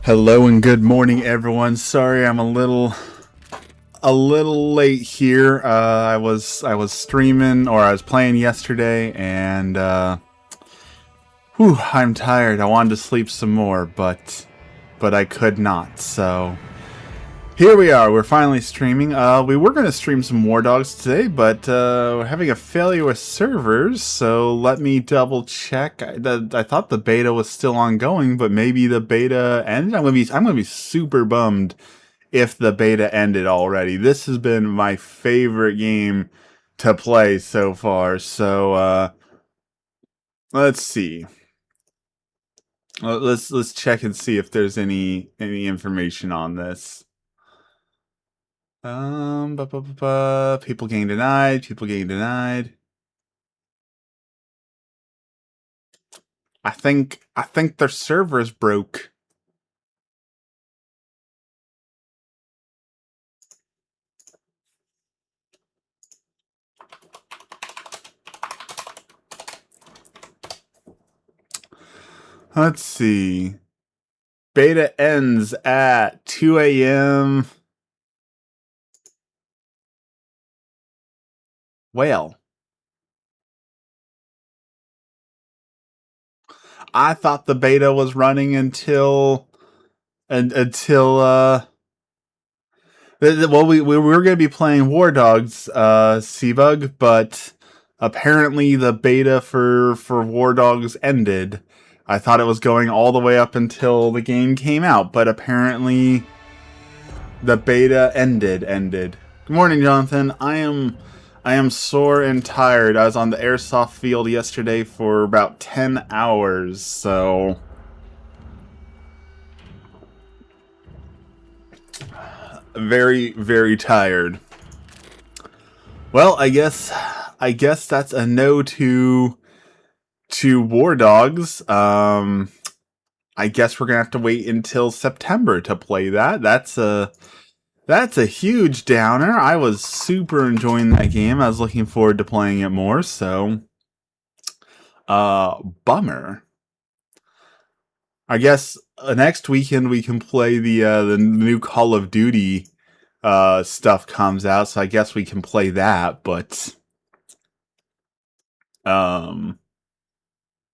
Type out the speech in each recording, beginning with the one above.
Hello and good morning, everyone. Sorry, I'm a little late here. I was streaming, or I was playing yesterday, and I'm tired. I wanted to sleep some more, but I could not. So here we are. We're finally streaming. We were going to stream some War Dogs today, but we're having a failure with servers. So let me double check. I thought the beta was still ongoing, but maybe the beta ended. I'm gonna be super bummed if the beta ended already. This has been my favorite game to play so far. So let's see. Let's check and see if there's any information on this. People getting denied. People getting denied. I think their servers broke. Let's see. Beta ends at 2 a.m. Well, I thought the beta was running until well, we were going to be playing War Dogs, Seabug, but apparently the beta for War Dogs ended. I thought it was going all the way up until the game came out, but apparently the beta ended. Good morning, Jonathan. I am sore and tired. I was on the airsoft field yesterday for about 10 hours, so very, very tired. Well, I guess that's a no to War Dogs. I guess we're gonna have to wait until September to play that. That's a huge downer. I was super enjoying that game. I was looking forward to playing it more, so bummer. I guess next weekend we can play the new Call of Duty stuff comes out, so I guess we can play that, but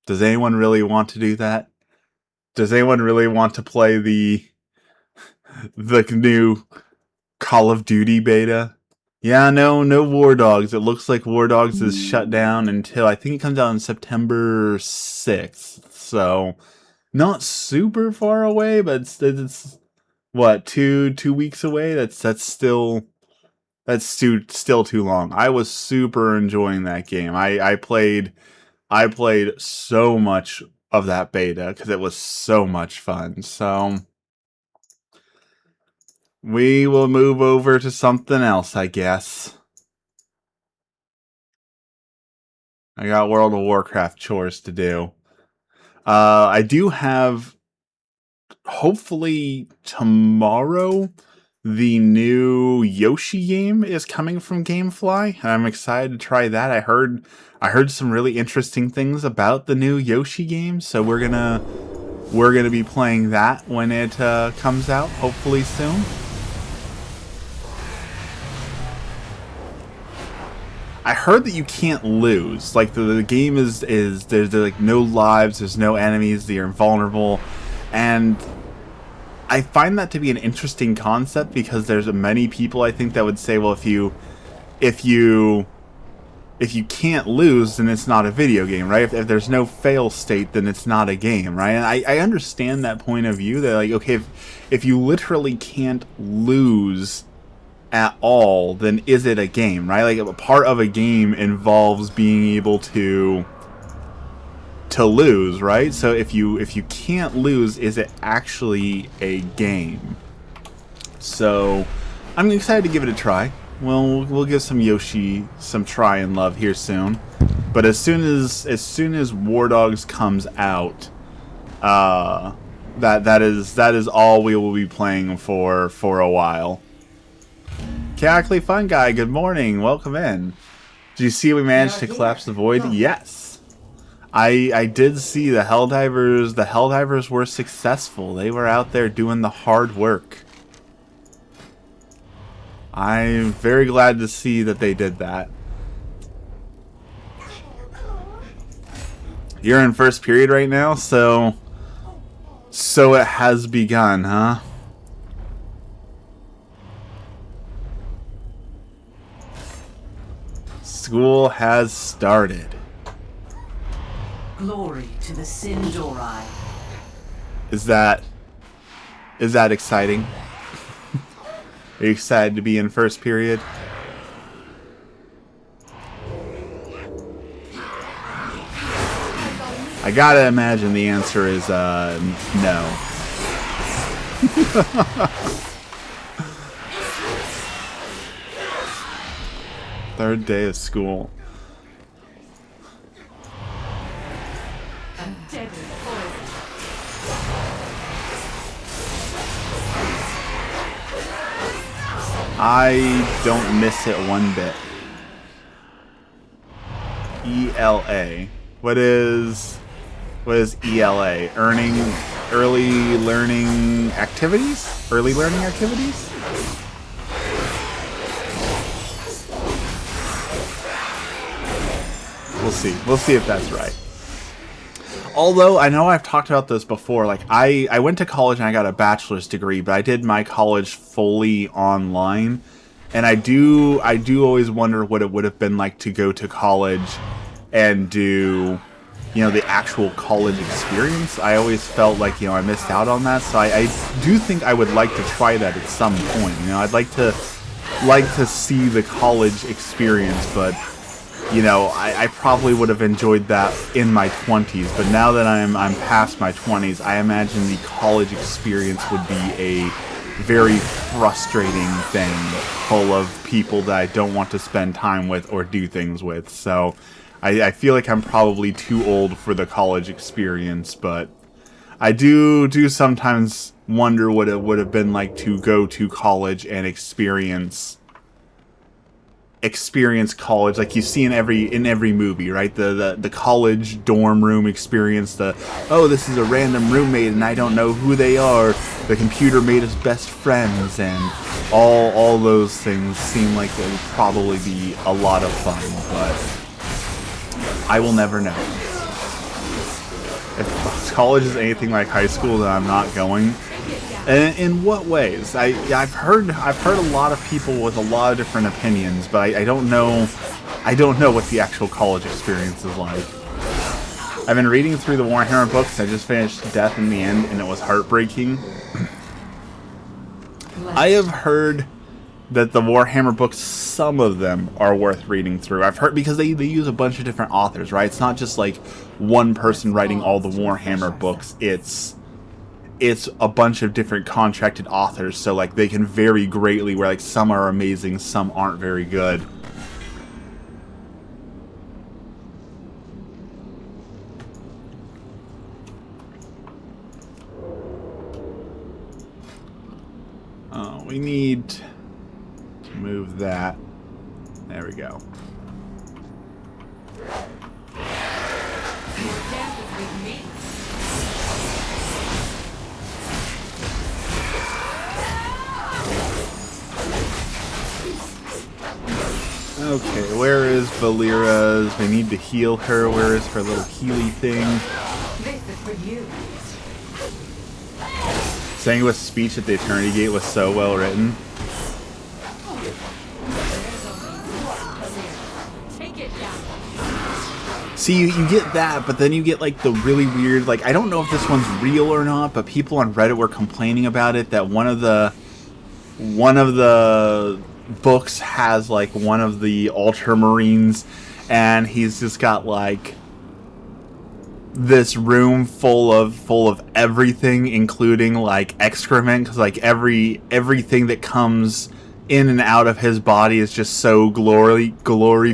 does anyone really want to do that? Does anyone really want to play the new Call of Duty beta? Yeah, no War Dogs. It looks like War Dogs is shut down until I think it comes out on September 6th. So not super far away, but it's what, two weeks away. That's still too long. I was super enjoying that game. I played so much of that beta because it was so much fun. So we will move over to something else, I guess. I got World of Warcraft chores to do. I do have, hopefully tomorrow, the new Yoshi game is coming from Gamefly, and I'm excited to try that. I heard some really interesting things about the new Yoshi game, so we're gonna be playing that when it comes out, hopefully soon. I heard that you can't lose. Like the game is there's like no lives, there's no enemies, you're invulnerable, and I find that to be an interesting concept because there's many people I think that would say, well, if you can't lose, then it's not a video game, right? If there's no fail state, then it's not a game, right? And I understand that point of view. That like, okay, if you literally can't lose at all, then is it a game, right? Like a part of a game involves being able to lose, right? So if you can't lose, is it actually a game? So I'm excited to give it a try. Well, we'll give some Yoshi some try and love here soon. But as soon as War Dogs comes out, that is all we will be playing for a while. Chaotically Fun Guy, good morning. Welcome in. Did you see we managed to collapse the void? Yes. I did see the Helldivers. The Helldivers were successful. They were out there doing the hard work. I'm very glad to see that they did that. You're in first period right now, so it has begun, huh? School has started. Glory to the Sindori. Is that exciting? Are you excited to be in first period? I gotta imagine the answer is no. Third day of school. I don't miss it one bit. ELA. What is ELA? Early learning activities? Early learning activities? We'll see. We'll see if that's right. Although, I know I've talked about this before, like, I went to college and I got a bachelor's degree, but I did my college fully online. And I do always wonder what it would have been like to go to college and do, you know, the actual college experience. I always felt like, you know, I missed out on that. So I do think I would like to try that at some point. You know, I'd like to see the college experience, but you know, I probably would have enjoyed that in my 20s, but now that I'm past my 20s, I imagine the college experience would be a very frustrating thing, full of people that I don't want to spend time with or do things with. So I feel like I'm probably too old for the college experience, but I do sometimes wonder what it would have been like to go to college and experience college like you see in every movie, right? The college dorm room experience, oh, this is a random roommate and I don't know who they are, the computer made us best friends, and all those things seem like they would probably be a lot of fun, but I will never know. If college is anything like high school, then I'm not going. And in what ways? I've heard a lot of people with a lot of different opinions, but I don't know what the actual college experience is like. I've been reading through the Warhammer books. I just finished Death in the End, and it was heartbreaking. I have heard that the Warhammer books, some of them are worth reading through. I've heard because they use a bunch of different authors, right? It's not just like one person writing all the Warhammer books. It's a bunch of different contracted authors, so like they can vary greatly, where like some are amazing, some aren't very good. We need to move that. There we go. Okay, where is Valera's? We need to heal her. Where is her little healy thing? This is for you. Saying speech at the Eternity Gate was so well written. See, you get that, but then you get like the really weird, like, I don't know if this one's real or not, but people on Reddit were complaining about it, that one of the books has like one of the Ultramarines, and he's just got like this room full of everything, including like excrement, because like everything that comes in and out of his body is just so glory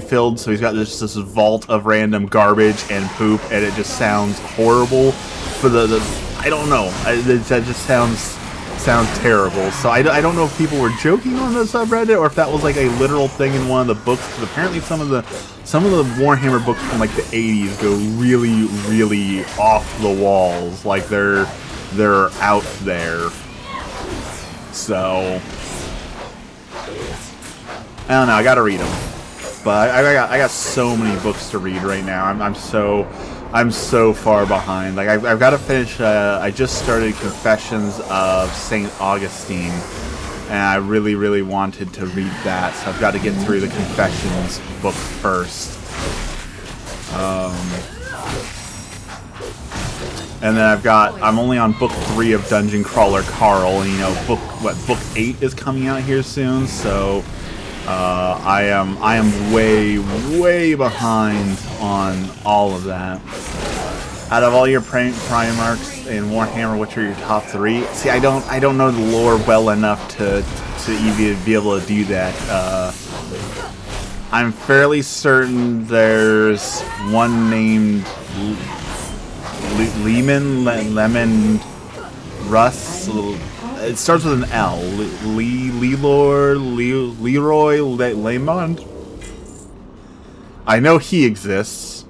filled. So he's got this vault of random garbage and poop, and it just sounds horrible. For the I don't know, that just sounds sounds terrible. So I don't know if people were joking on the subreddit or if that was like a literal thing in one of the books. Because apparently some of the Warhammer books from like the 80s go really, really off the walls. Like they're out there. So I don't know. I gotta read them. But I got so many books to read right now. I'm so far behind. Like I've got to finish. I just started Confessions of Saint Augustine, and I really wanted to read that. So I've got to get through the Confessions book first. And then I'm only on book 3 of Dungeon Crawler Carl, and you know book 8 is coming out here soon. So I am way behind on all of that. Out of all your Primarchs in Warhammer, which are your top 3? See, I don't know the lore well enough to even be able to do that. I'm fairly certain there's one named Lemon Russ. It starts with an L. Leroy Lamond. I know he exists.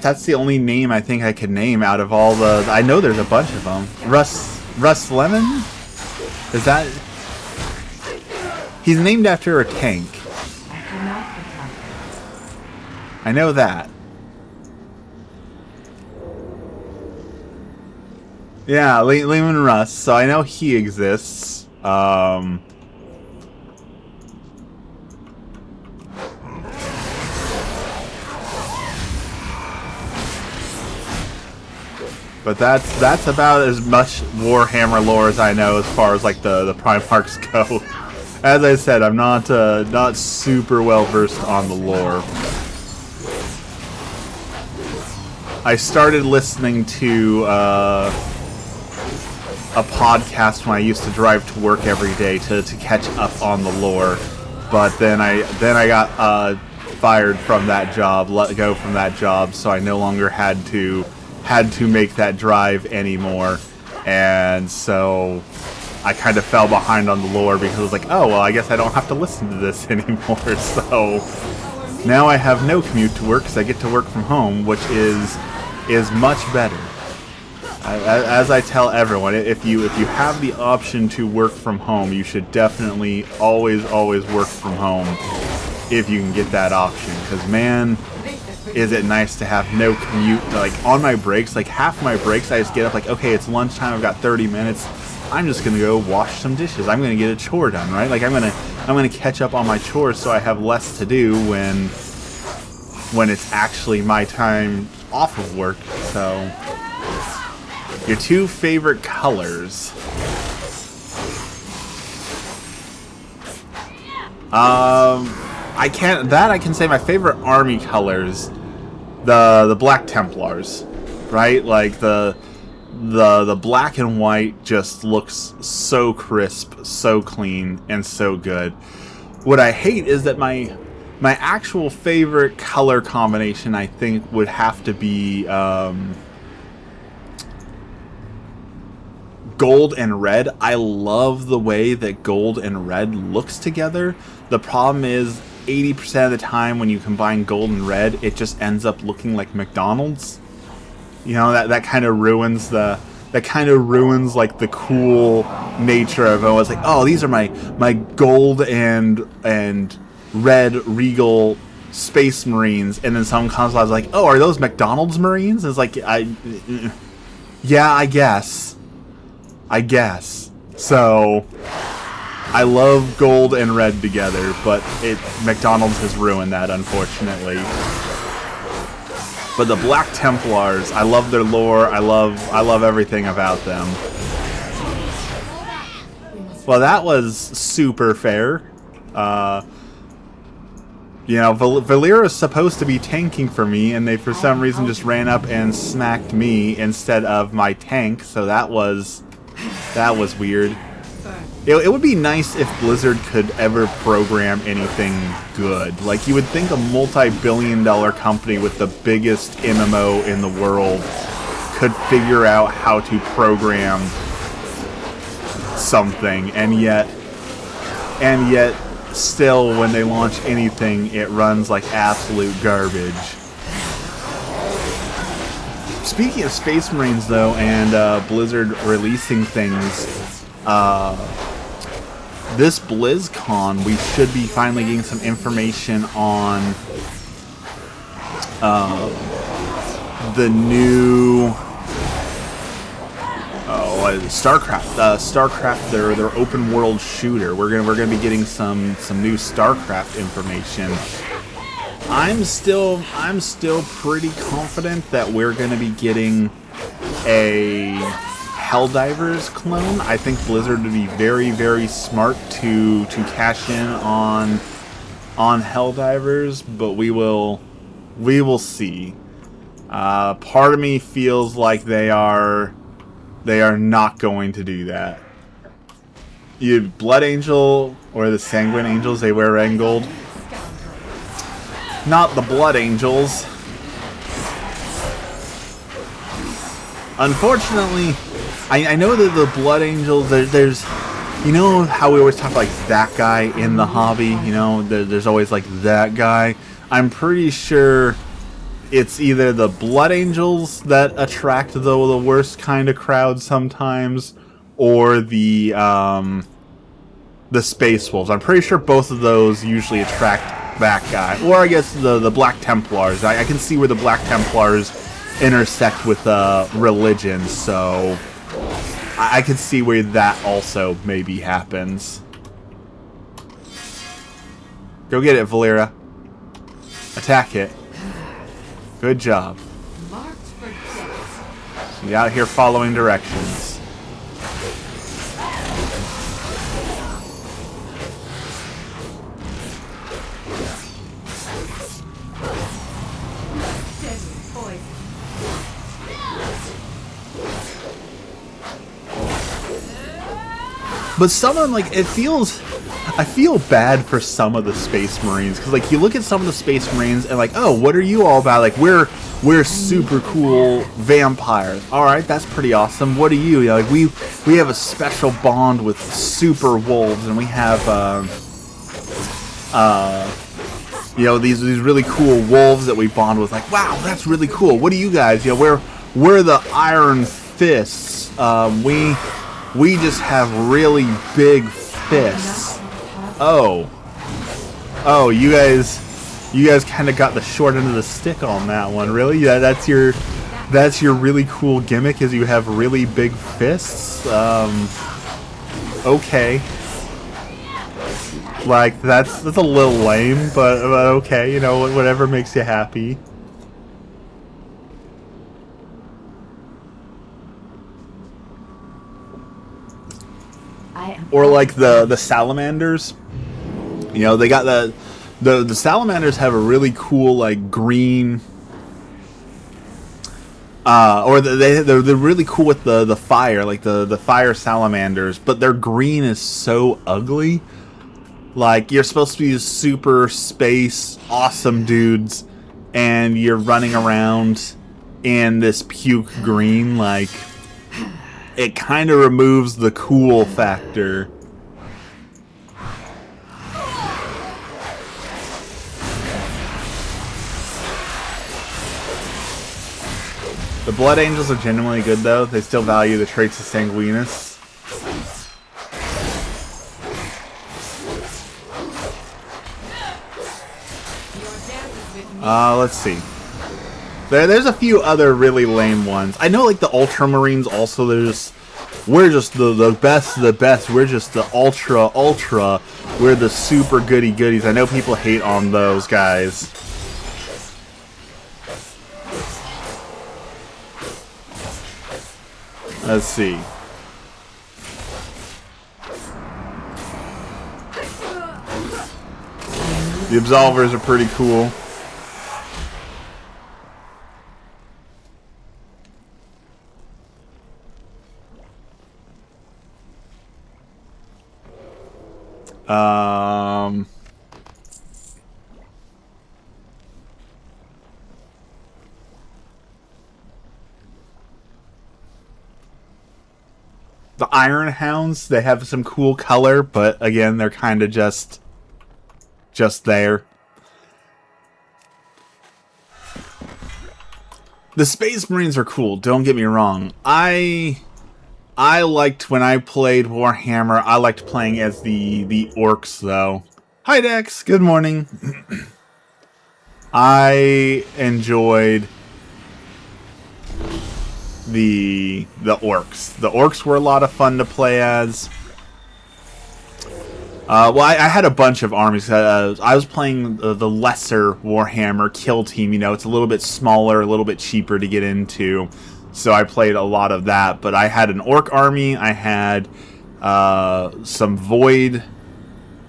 That's the only name I think I could name out of all the. I know there's a bunch of them. Russ Lemon? Is that? He's named after a tank. I know that. Yeah, Lehman Russ. So I know he exists. But that's about as much Warhammer lore as I know as far as like the Primarchs go. As I said, I'm not super well versed on the lore. I started listening to a podcast when I used to drive to work every day to catch up on the lore, but then I got fired from that job, let go from that job, so I no longer had to make that drive anymore, and so I kind of fell behind on the lore because I was like, oh well, I guess I don't have to listen to this anymore. So now I have no commute to work because I get to work from home, which is much better. As I tell everyone, if you have the option to work from home, you should definitely always work from home if you can get that option. Because man, is it nice to have no commute. Like on my breaks, like half my breaks, I just get up like, okay, it's lunchtime. I've got 30 minutes. I'm just gonna go wash some dishes. I'm gonna get a chore done, right? Like I'm gonna catch up on my chores so I have less to do when it's actually my time off of work. So your 2 favorite colors. I can say my favorite army colors, the Black Templars, right? Like the black and white just looks so crisp, so clean, and so good. What I hate is that my actual favorite color combination, I think, would have to be gold and red. I love the way that gold and red looks together. The problem is 80% of the time when you combine gold and red, it just ends up looking like McDonald's. You know, that kind of ruins like the cool nature of it. I was like, oh, these are my gold and red Regal Space Marines, and then someone comes I was like, oh, are those McDonald's Marines? And it's like, yeah, I guess. So I love gold and red together, but McDonald's has ruined that, unfortunately. But the Black Templars, I love their lore. I love everything about them. Well, that was super fair. You know, Valera is supposed to be tanking for me, and they for some reason just ran up and smacked me instead of my tank. So that was weird. It would be nice if Blizzard could ever program anything good. Like, you would think a multi-billion-dollar company with the biggest MMO in the world could figure out how to program something, and yet still, when they launch anything, it runs like absolute garbage. Speaking of Space Marines, though, and Blizzard releasing things, this BlizzCon, we should be finally getting some information on the new what is it? StarCraft, their open world shooter. We're gonna be getting some new StarCraft information. I'm still pretty confident that we're gonna be getting a Helldivers clone. I think Blizzard would be very, very smart to cash in on Helldivers, but we will see. Part of me feels like they are not going to do that. You Blood Angel or the Sanguine Angels, they wear red and gold. Not the Blood Angels. Unfortunately, I know that the Blood Angels, there's, you know how we always talk like that guy in the hobby, you know, there's always like that guy. I'm pretty sure it's either the Blood Angels that attract the worst kind of crowd sometimes, or the Space Wolves. I'm pretty sure both of those usually attract that guy. Or I guess the Black Templars. I can see where the Black Templars intersect with religion, so I can see where that also maybe happens. Go get it, Valera. Attack it. Good job. You out here following directions. But some of them, like, I feel bad for some of the Space Marines, because, like, you look at some of the Space Marines and, like, oh, what are you all about? Like, we're super cool vampires. All right, that's pretty awesome. What are you? You know, like, we have a special bond with super wolves, and we have you know, these really cool wolves that we bond with. Like, wow, that's really cool. What are you guys? You know, we're the Iron Fists. We just have really big fists. Oh, you guys kind of got the short end of the stick on that one. Really? Yeah, that's your really cool gimmick, is you have really big fists. Okay. Like, that's a little lame, but okay, you know, whatever makes you happy. Or like the salamanders, you know, they got the salamanders have a really cool, like, green, or they're really cool with the fire, like the fire salamanders, but their green is so ugly. Like, you're supposed to be super space awesome dudes, and you're running around in this puke green. Like, it kind of removes the cool factor. The Blood Angels are genuinely good, though. They still value the traits of Sanguinus. Let's see. There's a few other really lame ones. I know, like, the Ultramarines also, we're just the best of the best. We're just the ultra. We're the super goody goodies. I know people hate on those guys. Let's see. The Absolvers are pretty cool. The Iron Hounds, they have some cool color, but again, they're kind of just there. The Space Marines are cool, don't get me wrong. I liked, when I played Warhammer, I liked playing as the orcs, though. Hi, Dex. Good morning. I enjoyed the orcs. The orcs were a lot of fun to play as. Well, I had a bunch of armies. I was playing the lesser Warhammer Kill Team. You know, it's a little bit smaller, a little bit cheaper to get into. So I played a lot of that. But I had an orc army. I had some void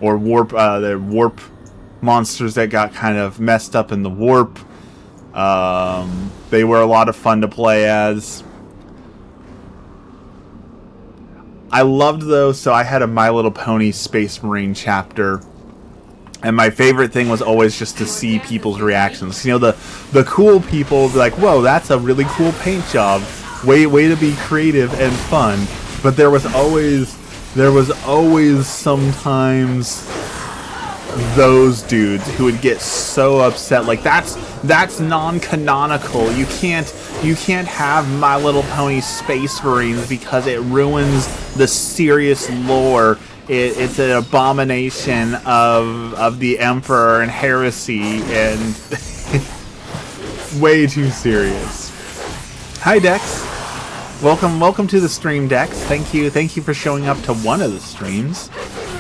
or warp, the warp monsters that got kind of messed up in the warp. They were a lot of fun to play as. I loved those, so I had a My Little Pony Space Marine chapter. And my favorite thing was always just to see people's reactions. You know, the cool people would be like, whoa, that's a really cool paint job. Way to be creative and fun. But there was always sometimes those dudes who would get so upset. Like, that's non-canonical. You can't have My Little Pony Space Marines because it ruins the serious lore. It's an abomination of the Emperor and heresy, and way too serious. Hi, Dex. Welcome to the stream, Dex. Thank you for showing up to one of the streams.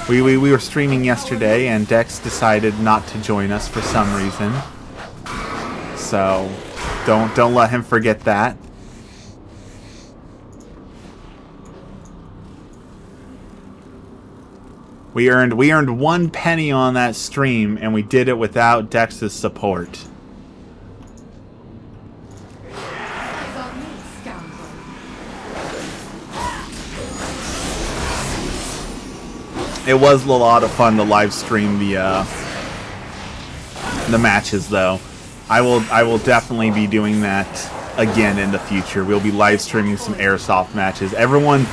We were streaming yesterday, and Dex decided not to join us for some reason. So don't let him forget that. We earned 1 penny on that stream, and we did it without Dex's support. It was a lot of fun to live stream the matches, though. I will definitely be doing that again in the future. We'll be live streaming some airsoft matches. Everyone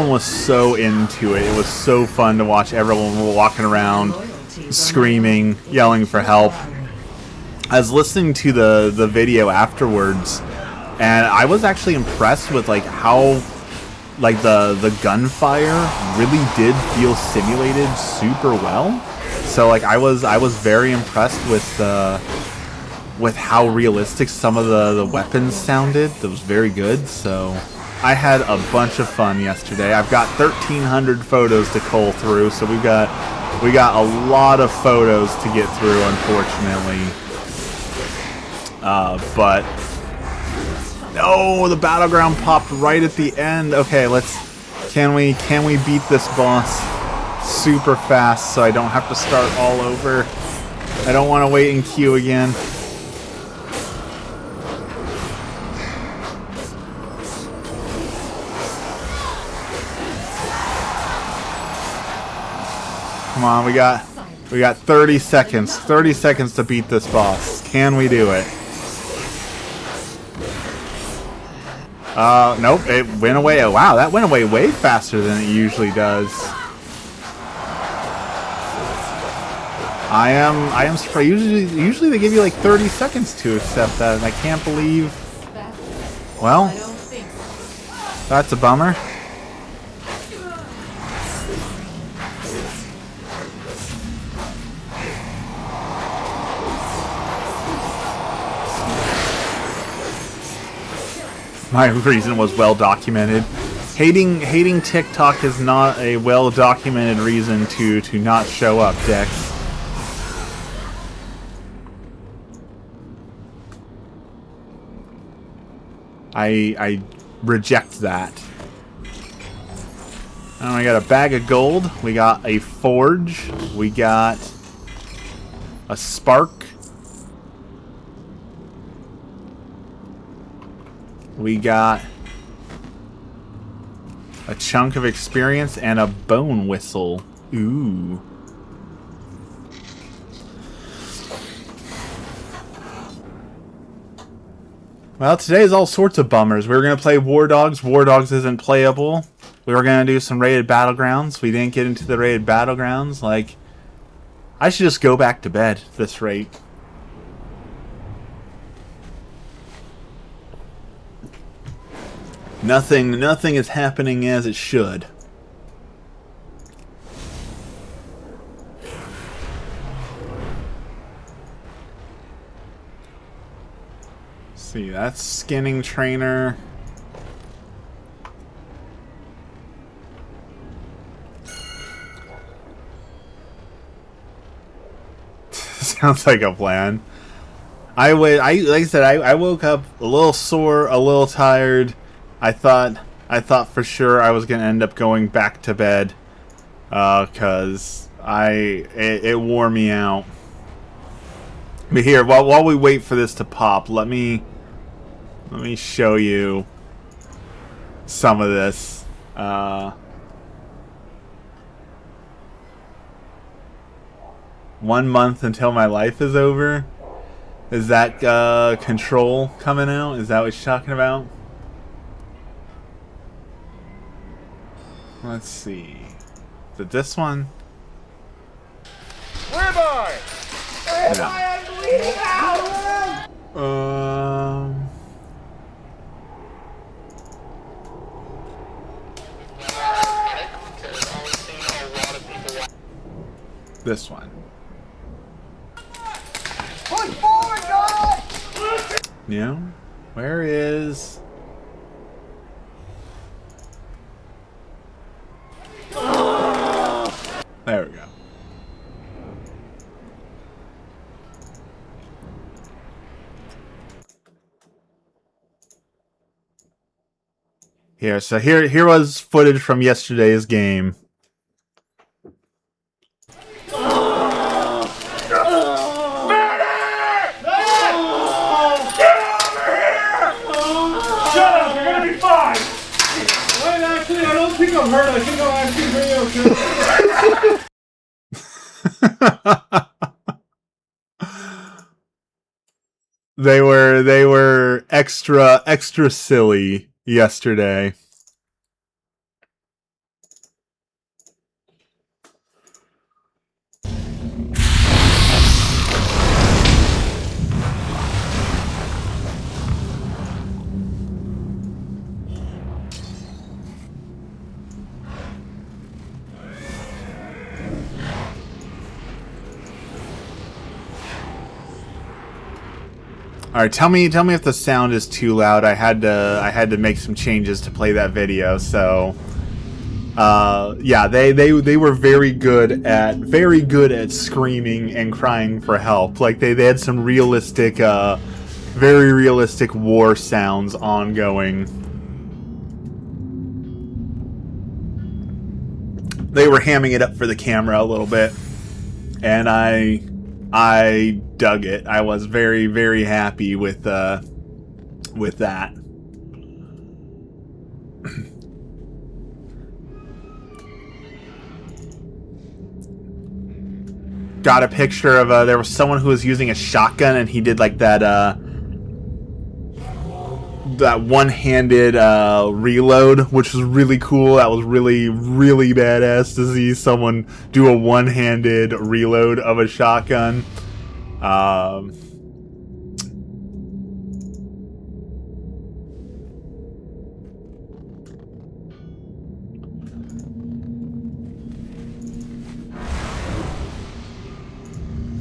was so into it. It was so fun to watch everyone walking around, screaming, yelling for help. I was listening to the video afterwards, and I was actually impressed with like how like the gunfire really did feel simulated super well. So like I was very impressed with how realistic some of the weapons sounded. That was very good. So I had a bunch of fun yesterday. I've got 1,300 photos to cull through, so we got a lot of photos to get through, unfortunately. But no, the battleground popped right at the end. Okay, can we beat this boss super fast so I don't have to start all over? I don't want to wait in queue again. Come on, we got 30 seconds. 30 seconds to beat this boss. Can we do it? Nope, it went away. Oh, wow, that went away way faster than it usually does. I am surprised. Usually they give you like 30 seconds to accept that, and I can't believe. Well, that's a bummer. My reason was well documented. Hating TikTok is not a well documented reason to not show up, Dex. I reject that. And we got a bag of gold. We got a forge. We got A spark. We got a chunk of experience and a bone whistle. Ooh. Well, today's all sorts of bummers. We were going to play War Dogs. War Dogs isn't playable. We were going to do some rated battlegrounds. We didn't get into the rated battlegrounds. Like, I should just go back to bed at this rate. Nothing is happening as it should. See, that's skinning trainer. Sounds like a plan. Like I said, I woke up a little sore, a little tired. I thought for sure I was gonna end up going back to bed, cause it wore me out. But here, while we wait for this to pop, let me show you some of this. 1 month until my life is over. Is that Control coming out? Is that what you're talking about? Let's see. Is it this one? Where am I? Where am Yeah. I? I'm bleeding out! This one. Push forward, guys! Yeah. Where is? There we go. So here was footage from yesterday's game. I'm hurt. I think I'm actually pretty okay. They were extra silly yesterday. All right, tell me if the sound is too loud. I had to make some changes to play that video. So, yeah, they were very good at screaming and crying for help. Like they had some realistic, very realistic war sounds ongoing. They were hamming it up for the camera a little bit, and I dug it. I was very, very happy with that. Got a picture of there was someone who was using a shotgun, and he did like that one-handed reload, which was really cool. That was really, really badass to see someone do a one-handed reload of a shotgun.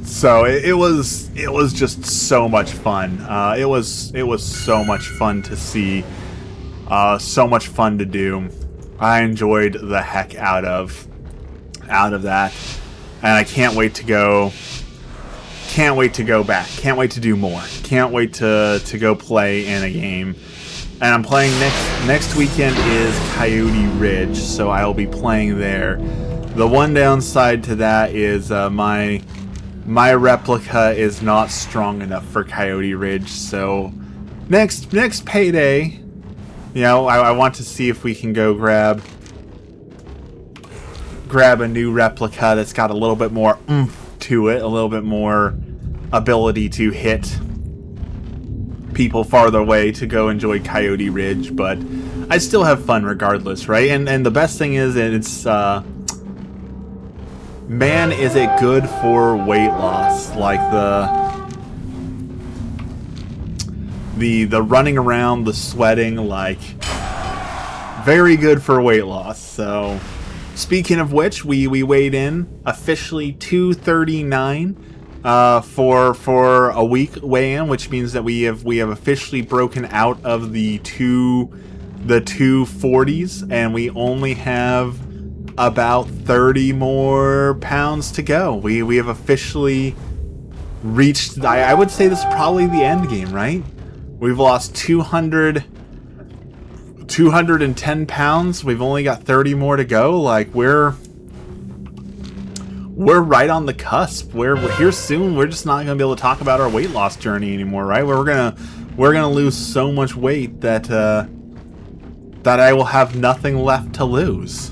So it was just so much fun. It was so much fun to see, so much fun to do. I enjoyed the heck out of that, and I can't wait to go. Can't wait to go back. Can't wait to do more. Can't wait to go play in a game. And I'm playing next weekend is Coyote Ridge, so I will be playing there. The one downside to that is my my replica is not strong enough for Coyote Ridge, so next payday, you know, I want to see if we can go grab a new replica that's got a little bit more oomph to it, a little bit more ability to hit people farther away to go enjoy Coyote Ridge, but I still have fun regardless, right? And the best thing is it's man, is it good for weight loss. Like the running around, the sweating, like very good for weight loss. So speaking of which, we weighed in officially 239 for a week weigh-in, which means that we have officially broken out of the 240s, and we only have about 30 more pounds to go. We have officially reached, I would say this is probably the end game, right? We've lost 210 pounds. We've only got 30 more to go. Like, we're right on the cusp. We're here soon. We're just not gonna be able to talk about our weight loss journey anymore, right? We're gonna lose so much weight that that I will have nothing left to lose.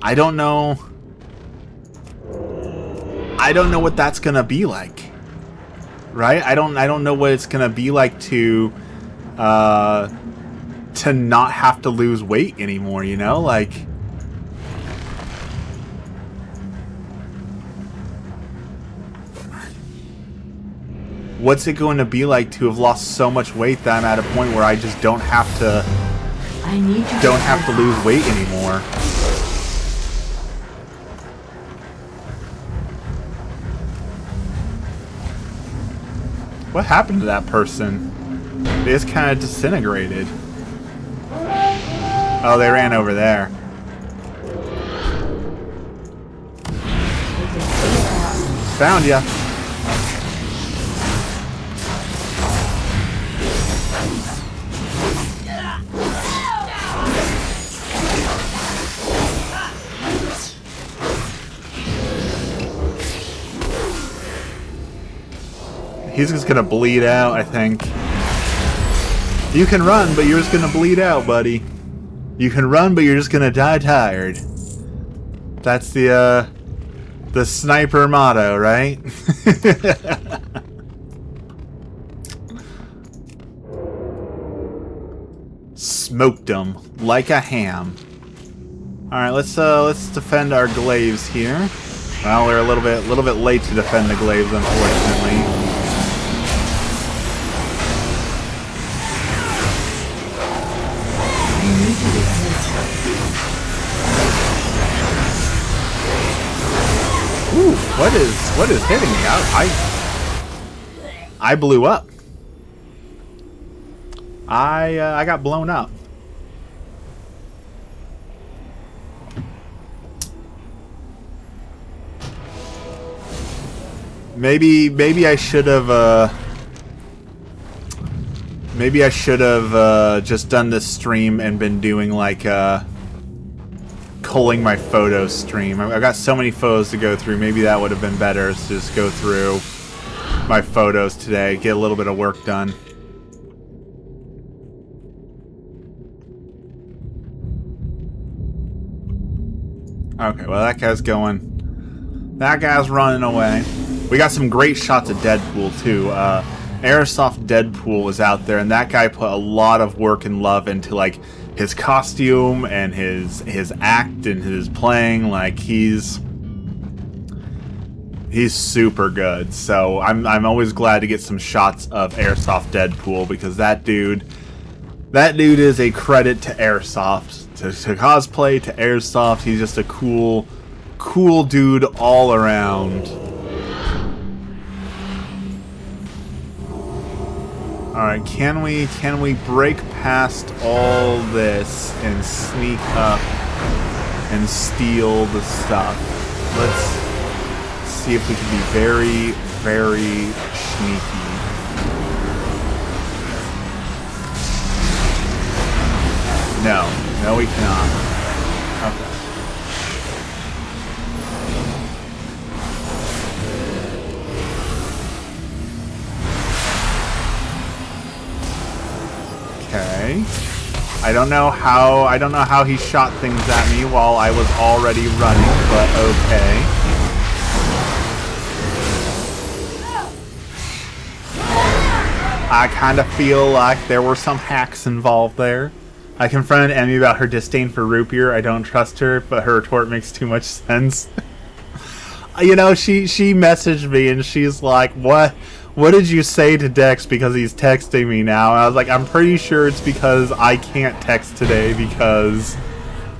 I don't know what that's gonna be like, right? I don't know what it's gonna be like to not have to lose weight anymore. You know, like what's it going to be like to have lost so much weight that I'm at a point where I just don't have to lose weight anymore. What happened to that person? They just kind of disintegrated. Oh, they ran over there. Found ya. He's just gonna bleed out, I think. You can run, but you're just gonna bleed out, buddy. You can run, but you're just gonna die tired. That's the sniper motto, right? Smoked him like a ham. All right, let's defend our glaives here. Well, we're a little bit late to defend the glaives, unfortunately. Ooh, what is hitting me? I blew up. I got blown up. Maybe I should have just done this stream and been doing like culling my photo stream. I've got so many photos to go through. Maybe that would have been better, to just go through my photos today, get a little bit of work done. Okay, well that guy's going. That guy's running away. We got some great shots of Deadpool too. Airsoft Deadpool was out there, and that guy put a lot of work and love into like his costume and his act and his playing. Like he's super good. So I'm always glad to get some shots of Airsoft Deadpool, because that dude is a credit to Airsoft, to cosplay, to Airsoft. He's just a cool dude all around. Alright, can we break past all this and sneak up and steal the stuff? Let's see if we can be very, very sneaky. No. No, we cannot. Okay. Okay. I don't know how he shot things at me while I was already running, but okay. I kind of feel like there were some hacks involved there. I confronted Emmy about her disdain for root beer. I don't trust her, but her retort makes too much sense. You know, she messaged me and she's like, what did you say to Dex because he's texting me now? And I was like, I'm pretty sure it's because I can't text today because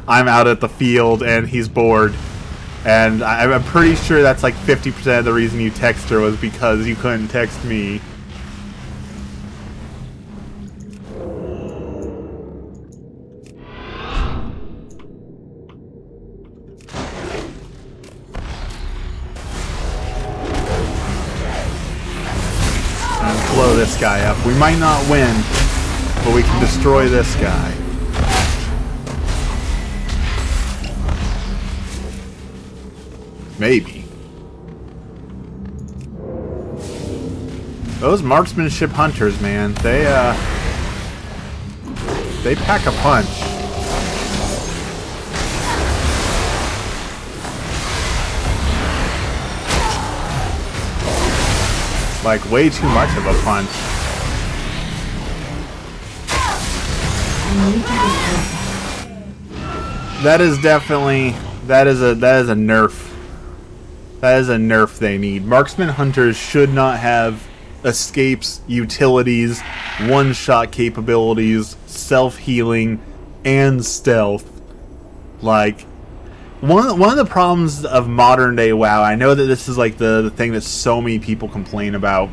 I'm out at the field and he's bored. And I'm pretty sure that's like 50% of the reason you text her was because you couldn't text me. Blow this guy up. We might not win, but we can destroy this guy. Maybe. Those marksmanship hunters, man, they pack a punch. Like, way too much of a punch. That is definitely... That is a nerf. That is a nerf they need. Marksman hunters should not have escapes, utilities, one-shot capabilities, self-healing, and stealth. Like... One of the problems of modern day WoW, I know that this is like the thing that so many people complain about,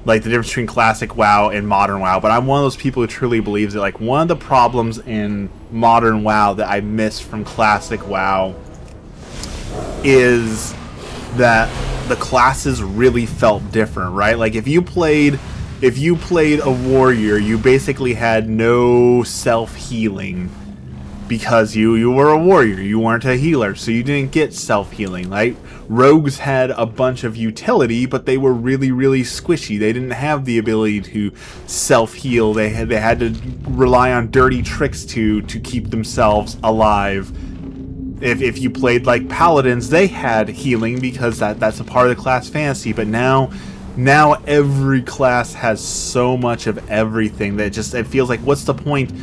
like the difference between classic WoW and modern WoW, but I'm one of those people who truly believes that like one of the problems in modern WoW that I miss from classic WoW is that the classes really felt different, right? Like if you played a warrior, you basically had no self-healing. Because you were a warrior, you weren't a healer, so you didn't get self-healing, right? Rogues had a bunch of utility, but they were really, really squishy. They didn't have the ability to self-heal. They had to rely on dirty tricks to keep themselves alive. If you played like paladins, they had healing because that's a part of the class fantasy. But now every class has so much of everything that it feels like what's the point?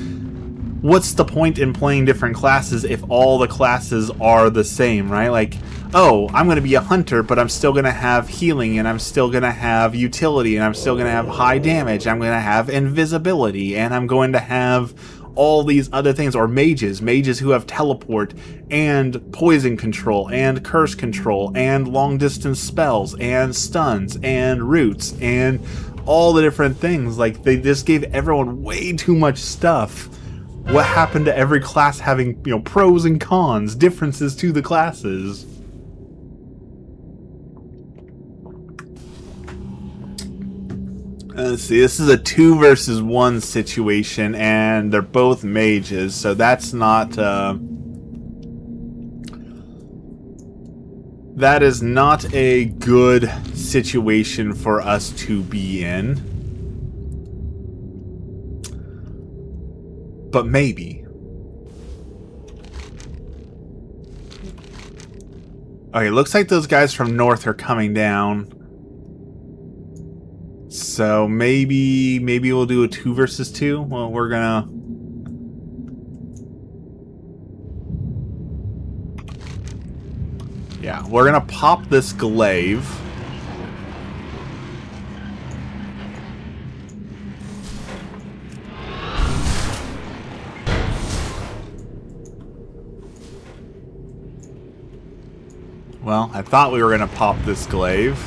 What's the point in playing different classes if all the classes are the same, right? Like, oh, I'm going to be a hunter, but I'm still going to have healing, and I'm still going to have utility, and I'm still going to have high damage, I'm going to have invisibility, and I'm going to have all these other things, or mages who have teleport, and poison control, and curse control, and long distance spells, and stuns, and roots, and all the different things. Like, they just gave everyone way too much stuff. What happened to every class having, you know, pros and cons, differences to the classes? Let's see, this is a 2 versus 1 situation, and they're both mages, so that's not, that is not a good situation for us to be in. But maybe. Okay, looks like those guys from north are coming down. So maybe we'll do a 2 versus 2. Well, we're gonna... Yeah, we're gonna pop this glaive. Well, I thought we were going to pop this glaive.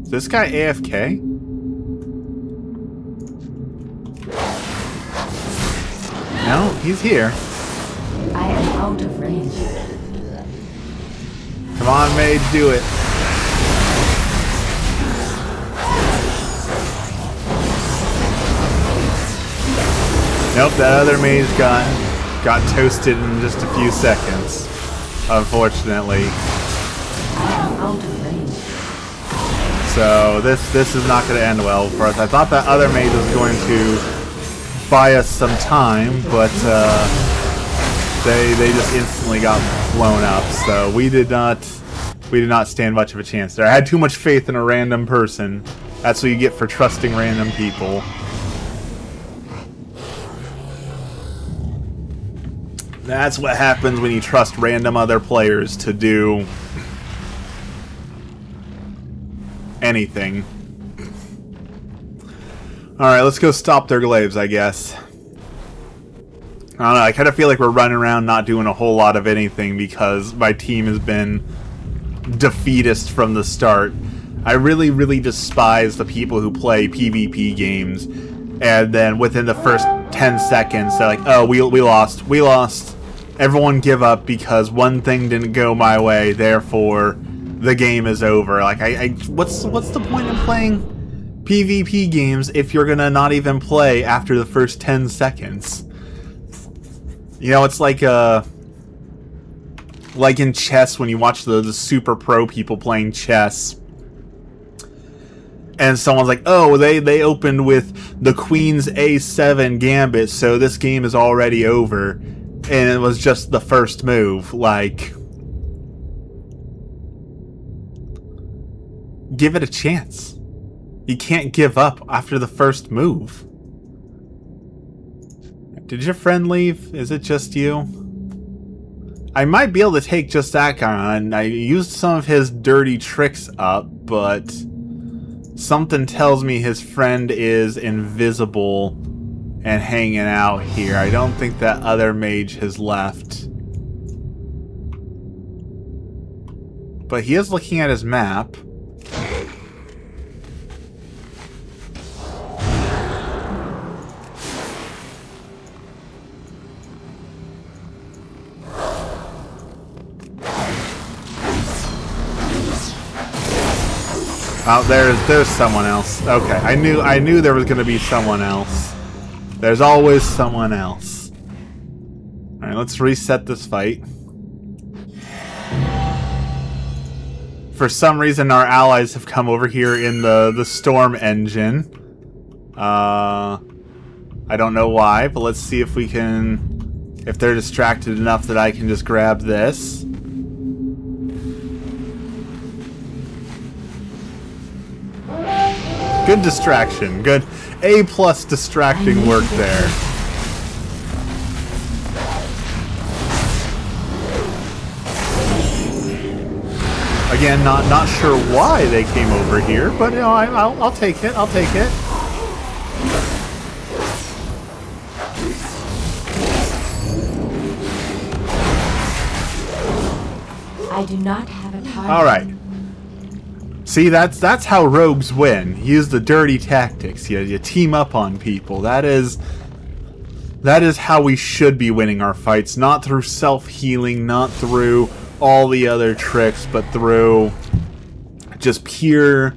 Is this guy AFK? No, he's here. I am out of range. Come on, mage, do it. Nope, that other mage got toasted in just a few seconds. Unfortunately. Out of range. So this is not going to end well for us. I thought that other mage was going to buy us some time, but they just instantly got blown up. So we did not stand much of a chance there. I had too much faith in a random person. That's what you get for trusting random people. That's what happens when you trust random other players to do anything. Alright, let's go stop their glaives, I guess. I don't know, I kind of feel like we're running around not doing a whole lot of anything because my team has been defeatist from the start. I really, really despise the people who play PvP games and then within the first 10 seconds they're like, oh, we lost. Everyone give up because one thing didn't go my way, therefore the game is over. Like, what's the point in playing PvP games if you're gonna not even play after the first 10 seconds? You know, it's like in chess when you watch the super pro people playing chess. And someone's like, oh, they opened with the Queen's A7 gambit, so this game is already over. And it was just the first move. Like, give it a chance. You can't give up after the first move. Did your friend leave? Is it just you? I might be able to take just that guy on. I used some of his dirty tricks up, but something tells me his friend is invisible and hanging out here. I don't think that other mage has left. But he is looking at his map. Oh, there's someone else. Okay, I knew there was going to be someone else. There's always someone else. Alright, let's reset this fight. For some reason, our allies have come over here in the storm engine. I don't know why, but let's see if we can... If they're distracted enough that I can just grab this. Good distraction. Good A+ distracting work there. Again, not sure why they came over here, but you know, I'll take it. I'll take it. I do not have a target. All right. See, that's how rogues win. Use the dirty tactics. You team up on people. That is how we should be winning our fights. Not through self-healing, not through all the other tricks, but through just pure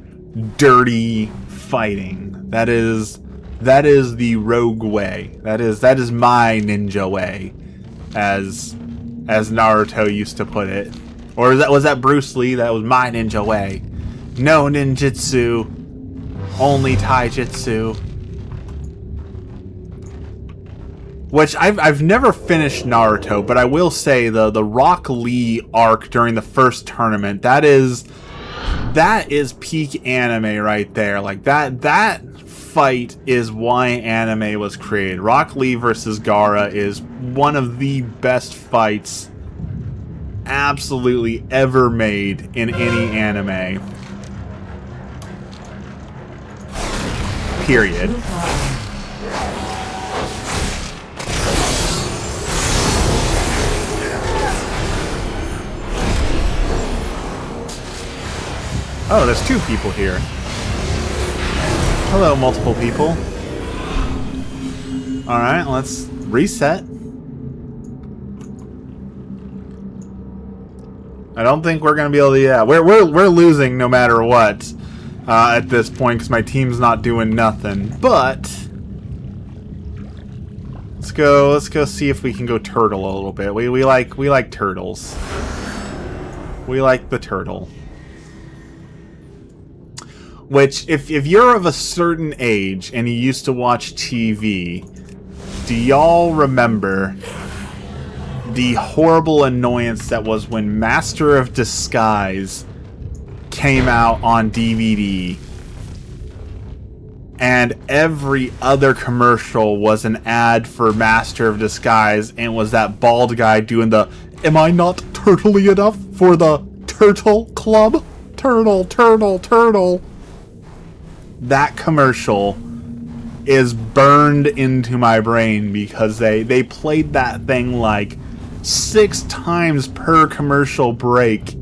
dirty fighting. That is the rogue way. That is my ninja way, as Naruto used to put it. Or was that Bruce Lee? That was my ninja way. No ninjutsu, only taijutsu. Which I've never finished Naruto, but I will say the Rock Lee arc during the first tournament, that is peak anime right there. Like that fight is why anime was created. Rock Lee versus Gaara is one of the best fights absolutely ever made in any anime. Period. Oh, there's two people here. Hello, multiple people. Alright, let's reset. I don't think we're gonna be able to. Yeah, we're losing no matter what at this point because my team's not doing nothing. But Let's go see if we can go turtle a little bit. We like turtles. We like the turtle. Which, if you're of a certain age and you used to watch TV, do y'all remember the horrible annoyance that was when Master of Disguise came out on DVD and every other commercial was an ad for Master of Disguise and was that bald guy doing the "Am I not turtly enough for the Turtle Club? Turtle, turtle, turtle." That commercial is burned into my brain because they played that thing like 6 times per commercial break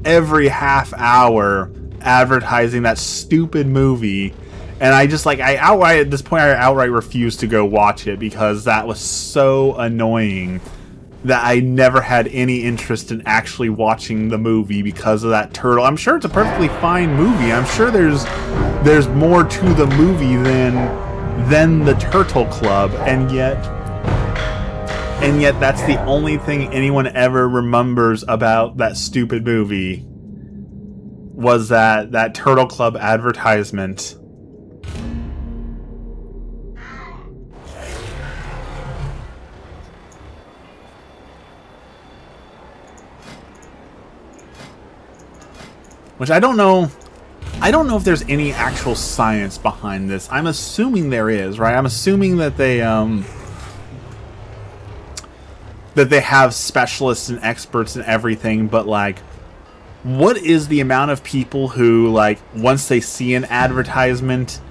every half hour advertising that stupid movie. And I just like at this point I outright refused to go watch it because that was so annoying that I never had any interest in actually watching the movie because of that turtle. I'm sure it's a perfectly fine movie. I'm sure there's more to the movie than the Turtle Club, and yet that's the only thing anyone ever remembers about that stupid movie was that Turtle Club advertisement. Which I don't know if there's any actual science behind this. I'm assuming there is, right? I'm assuming that they have specialists and experts and everything, but like, what is the amount of people who, like, once they see an advertisement,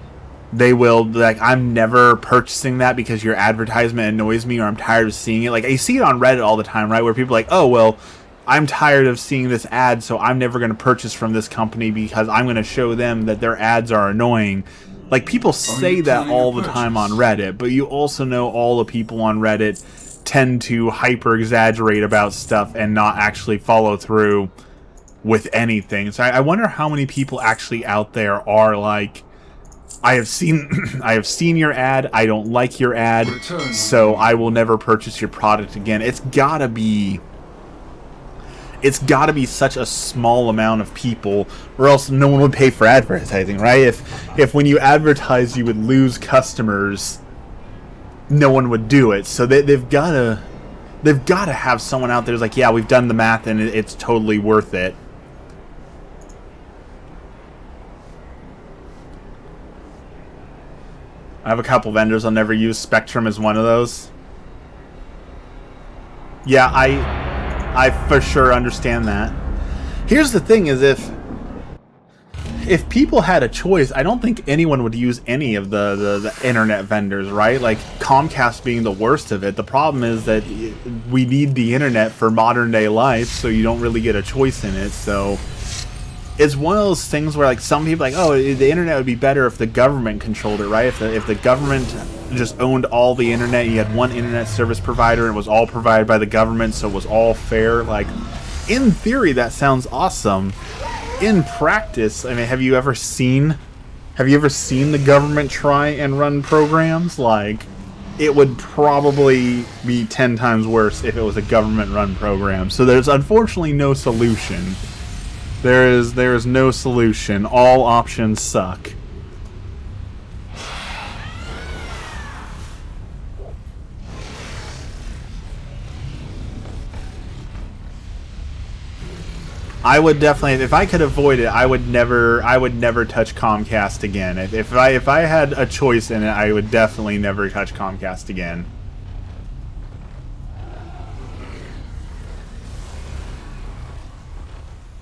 they will be like, I'm never purchasing that because your advertisement annoys me or I'm tired of seeing it. Like, I see it on Reddit all the time, right? Where people are like, oh, well, I'm tired of seeing this ad, so I'm never going to purchase from this company because I'm going to show them that their ads are annoying. Like, people say that all the time on Reddit, but you also know all the people on Reddit tend to hyper-exaggerate about stuff and not actually follow through with anything. So I wonder how many people actually out there are like, I have seen your ad, I don't like your ad, so I will never purchase your product again. It's gotta be such a small amount of people, or else no one would pay for advertising, right? If when you advertise you would lose customers, no one would do it. So they've got to have someone out there who's like, yeah, we've done the math and it's totally worth it. I have a couple vendors I'll never use. Spectrum is one of those. Yeah, I for sure understand that. Here's the thing is if people had a choice, I don't think anyone would use any of the internet vendors, right? Like Comcast being the worst of it. The problem is that we need the internet for modern day life, so you don't really get a choice in it. So it's one of those things where like some people are like, oh, the internet would be better if the government controlled it, right? If the government just owned all the internet, you had one internet service provider and it was all provided by the government, so it was all fair. Like, in theory, that sounds awesome. In practice, I mean, have you ever seen the government try and run programs? Like, it would probably be 10 times worse if it was a government-run program. So there's unfortunately no solution. There is no solution. All options suck. I would definitely, if I could avoid it, I would never touch Comcast again. If I had a choice in it, I would definitely never touch Comcast again.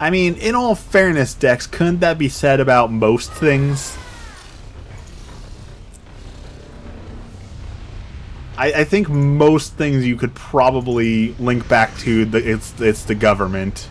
I mean, in all fairness, Dex, couldn't that be said about most things? I think most things you could probably link back to it's the government.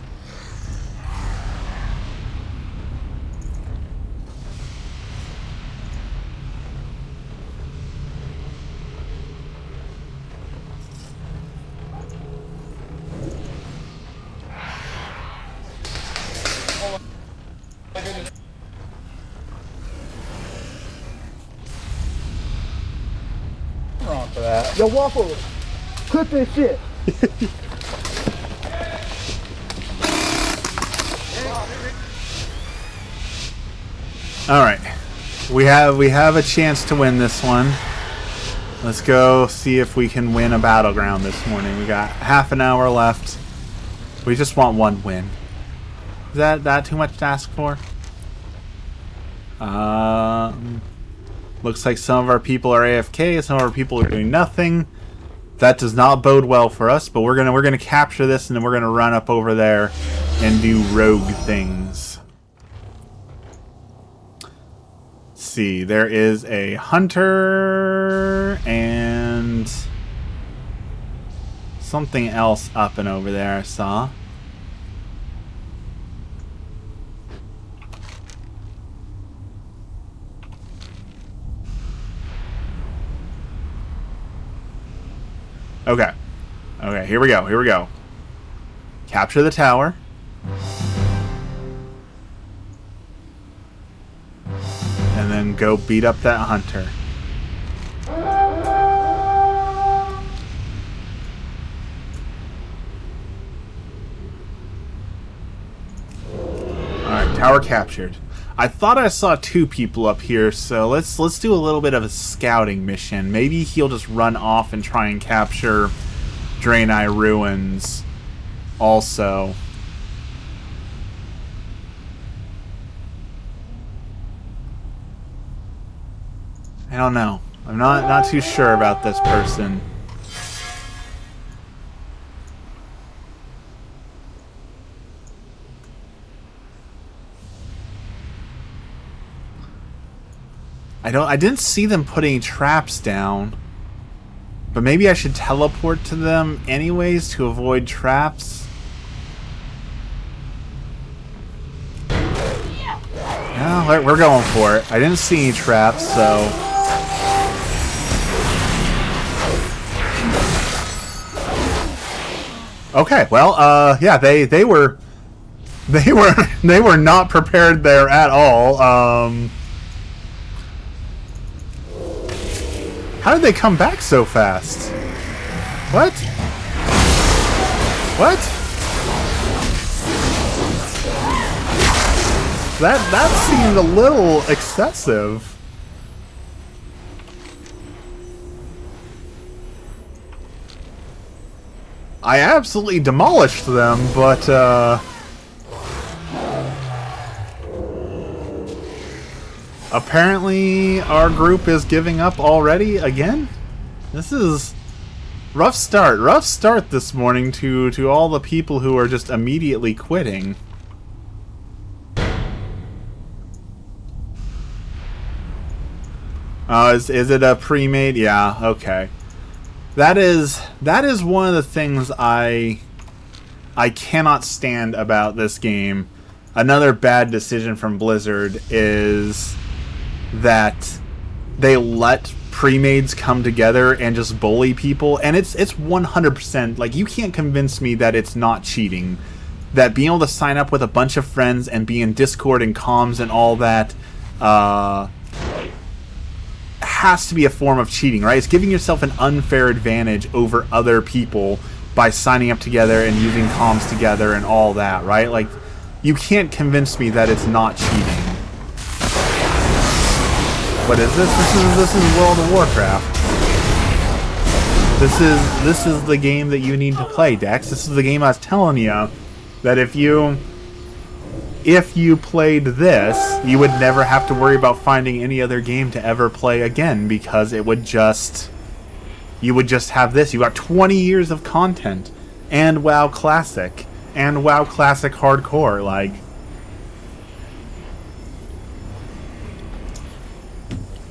Wrong for that. Yo, Waffle, clip this shit. All right, we have a chance to win this one. Let's go see if we can win a battleground this morning. We got half an hour left. We just want one win. Is that too much to ask for? Looks like some of our people are AFK, some of our people are doing nothing. That does not bode well for us, but we're gonna capture this and then we're gonna run up over there and do rogue things. Let's see, there is a hunter and something else up and over there I saw. Okay. Okay, here we go. Here we go. Capture the tower. And then go beat up that hunter. Alright, tower captured. I thought I saw two people up here, so let's do a little bit of a scouting mission. Maybe he'll just run off and try and capture Draenei Ruins also. I don't know. I'm not too sure about this person. I didn't see them putting traps down. But maybe I should teleport to them anyways to avoid traps. Yeah, we're going for it. I didn't see any traps, so okay, well, yeah, they were not prepared there at all. How did they come back so fast? What? What? That seemed a little excessive. I absolutely demolished them, but apparently our group is giving up already again. This is rough start this morning to all the people who are just immediately quitting. Is it a pre-made? Yeah, okay. That is one of the things I cannot stand about this game. Another bad decision from Blizzard is that they let pre-mades come together and just bully people, and it's 100%, like, you can't convince me that it's not cheating. That being able to sign up with a bunch of friends and be in Discord and comms and all that has to be a form of cheating, right? It's giving yourself an unfair advantage over other people by signing up together and using comms together and all that, right? Like, you can't convince me that it's not cheating. What is this? This is World of Warcraft. This is the game that you need to play, Dex. This is the game I was telling you that if you played this, you would never have to worry about finding any other game to ever play again, because you would just have this. You got 20 years of content and WoW Classic and WoW Classic Hardcore, like.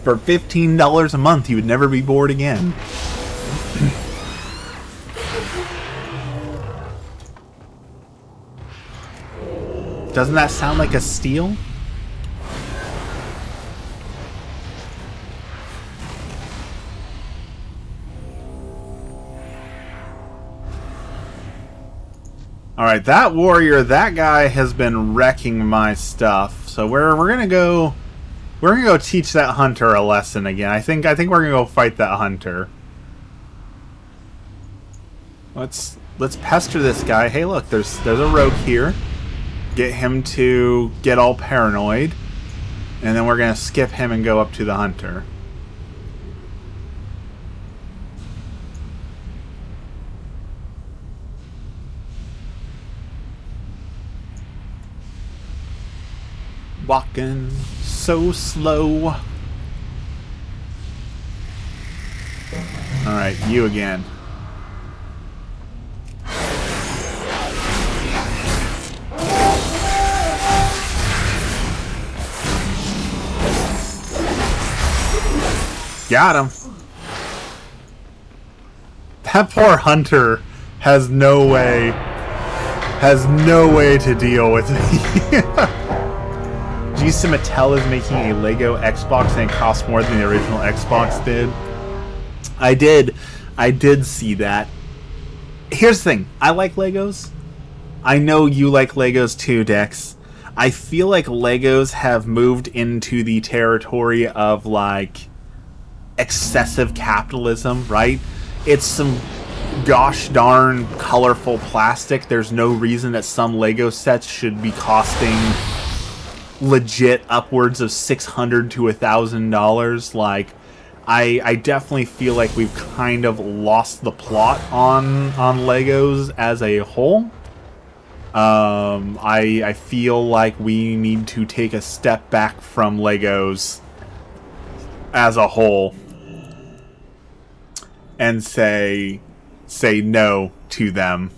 For $15 a month, you would never be bored again. Doesn't that sound like a steal? Alright, that warrior, that guy has been wrecking my stuff. So we're gonna go teach that hunter a lesson again. I think we're gonna go fight that hunter. Let's pester this guy. Hey, look, there's a rogue here. Get him to get all paranoid, and then we're gonna skip him and go up to the hunter. Walking so slow. Alright, you again. Got him. That poor hunter has no way to deal with me. G. Mattel is making a Lego Xbox and it costs more than the original Xbox did. I did see that. Here's the thing. I like Legos. I know you like Legos too, Dex. I feel like Legos have moved into the territory of, like, excessive capitalism, right? It's some gosh darn colorful plastic. There's no reason that some Lego sets should be costing legit upwards of $600 to $1,000. Like, I definitely feel like we've kind of lost the plot on Legos as a whole. I feel like we need to take a step back from Legos as a whole and say no to them.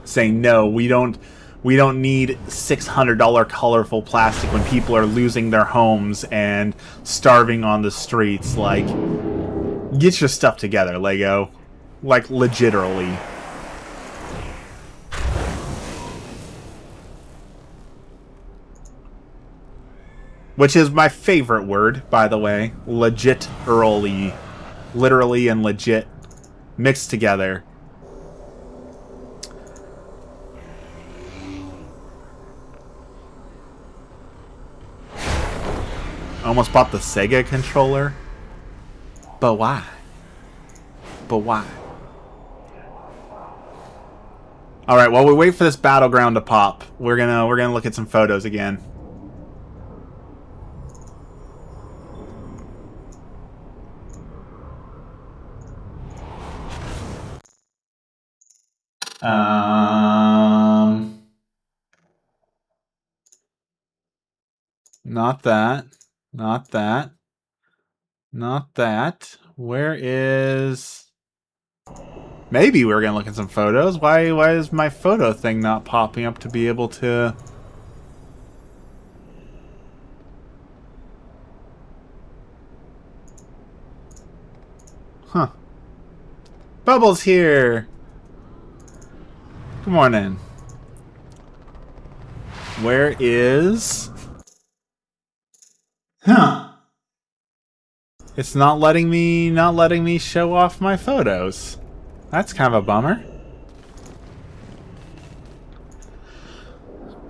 Say no, we don't need $600 colorful plastic when people are losing their homes and starving on the streets. Like, get your stuff together, Lego. Like, legitimately. Which is my favorite word, by the way. Legit-early. Literally and legit mixed together. Almost bought the Sega controller. But why? But why? Alright, while we wait for this battleground to pop, we're gonna look at some photos again. Not that. Not that. Not that. Where is... Maybe we're gonna look at some photos. Why is my photo thing not popping up to be able to... Huh. Bubbles here! Good morning. Where is... Huh. It's not letting me show off my photos. That's kind of a bummer.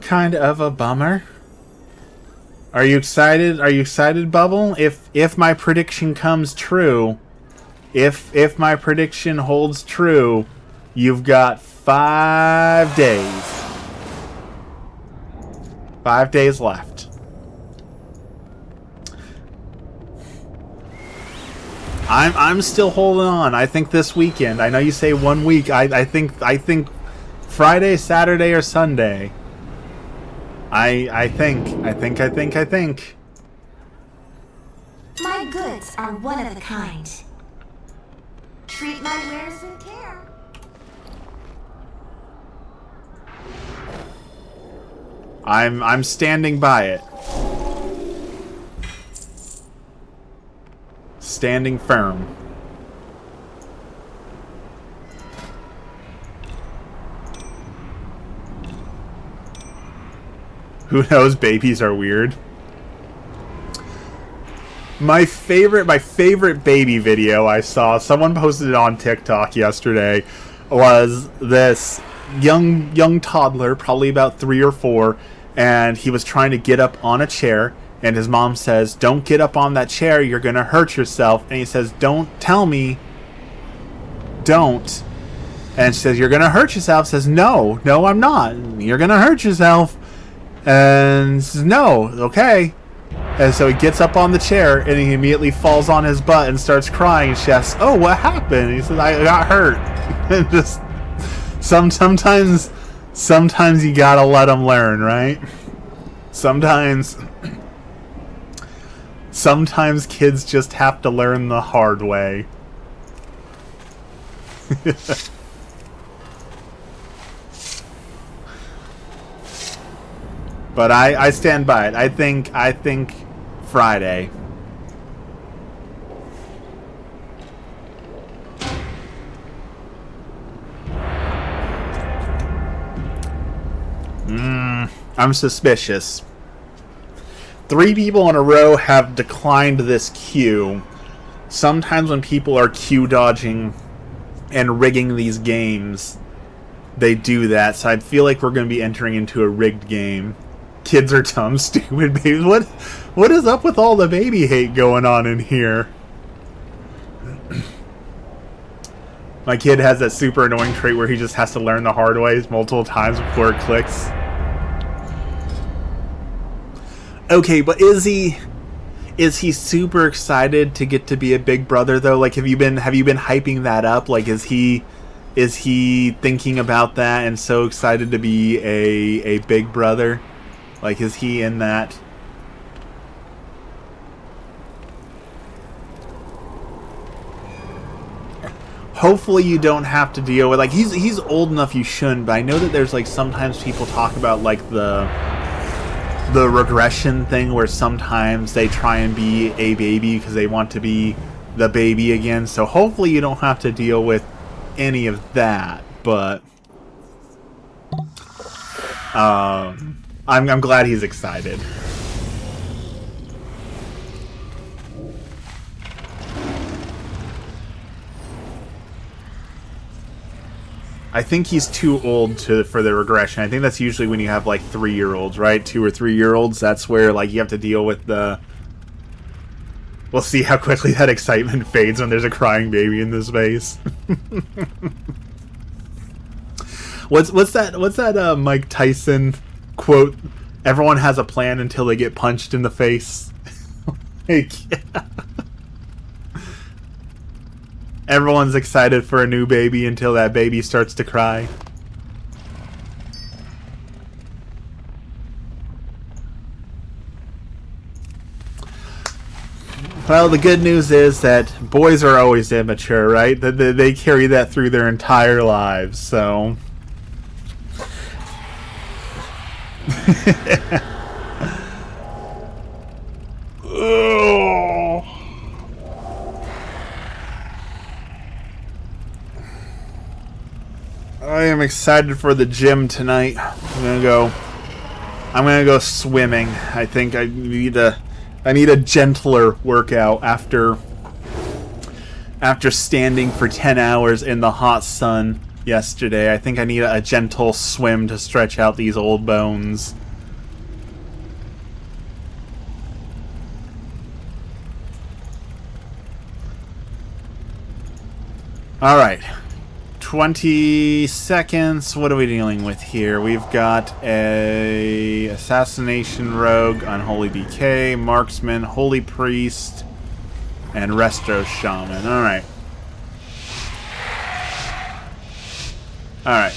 Kind of a bummer. Are you excited? Are you excited, Bubble? If my prediction comes true, if my prediction holds true, you've got 5 days. 5 days left. I'm still holding on. I think this weekend. I know you say 1 week. I think Friday, Saturday, or Sunday. I think. My goods are one of a kind. Treat my wares with care. I'm standing by it. Standing firm. Who knows? Babies are weird. My favorite baby video I saw, someone posted it on TikTok yesterday, was this young toddler, probably about 3 or 4, and he was trying to get up on a chair, and his mom says, "Don't get up on that chair, you're gonna hurt yourself." And he says, "Don't tell me, don't." And she says, "You're gonna hurt yourself." Says, "No, no, I'm not. You're gonna hurt yourself." And says, "No, okay." And so he gets up on the chair and he immediately falls on his butt and starts crying. And she asks, "Oh, what happened?" He says, "I got hurt." And just sometimes you gotta let them learn, right? Sometimes kids just have to learn the hard way. But I stand by it. I think Friday. I'm suspicious. 3 people in a row have declined this queue. Sometimes when people are queue dodging and rigging these games, they do that. So I feel like we're going to be entering into a rigged game. Kids are dumb, stupid babies. What is up with all the baby hate going on in here? My kid has that super annoying trait where he just has to learn the hard ways multiple times before it clicks. Okay, but is he super excited to get to be a big brother though? Like, have you been hyping that up? Like, is he thinking about that and so excited to be a big brother? Like, is he in that? Hopefully you don't have to deal with, like, he's old enough you shouldn't, but I know that there's, like, sometimes people talk about, like, the regression thing where sometimes they try and be a baby because they want to be the baby again. So hopefully you don't have to deal with any of that, but I'm glad he's excited. I think he's too old for the regression. I think that's usually when you have like 3-year-olds, right? 2 or 3-year-olds. That's where like you have to deal with the. We'll see how quickly that excitement fades when there's a crying baby in this space. What's that Mike Tyson quote? Everyone has a plan until they get punched in the face. Like, everyone's excited for a new baby until that baby starts to cry. Well, the good news is that boys are always immature, right? They carry that through their entire lives, so. I am excited for the gym tonight. I'm gonna go swimming. I think I need a gentler workout after standing for 10 hours in the hot sun yesterday. I think I need a gentle swim to stretch out these old bones. Alright. 20 seconds. What are we dealing with here? We've got a assassination rogue, unholy DK, marksman, holy priest, and resto shaman. Alright. Alright.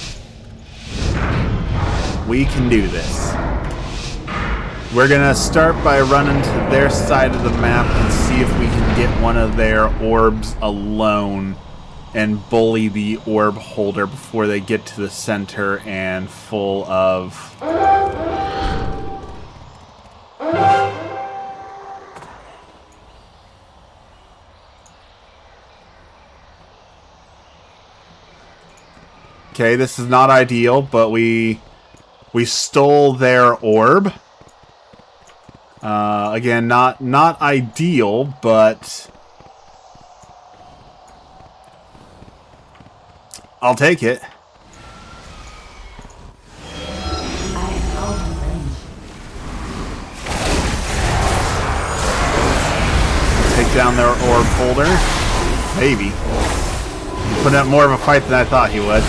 We can do this. We're gonna start by running to their side of the map and see if we can get one of their orbs alone and bully the orb holder before they get to the center and full of. Okay, this is not ideal, but we stole their orb. Again, not ideal, but I'll take it. I am out of range. Take down their orb holder. Maybe. Putting up more of a fight than I thought he would.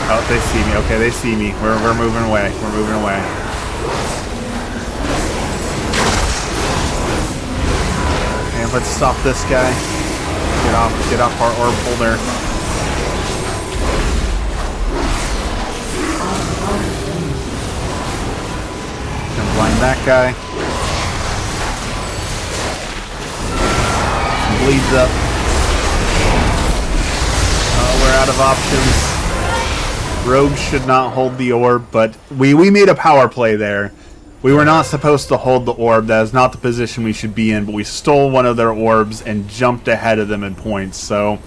Oh, they see me. Okay, they see me. We're moving away. We're moving away. And let's stop this guy. Get off our orb holder. And blind that guy. Bleeds up. Oh, we're out of options. Rogue should not hold the orb, but we made a power play there. We were not supposed to hold the orb. That is not the position we should be in, but we stole one of their orbs and jumped ahead of them in points. So,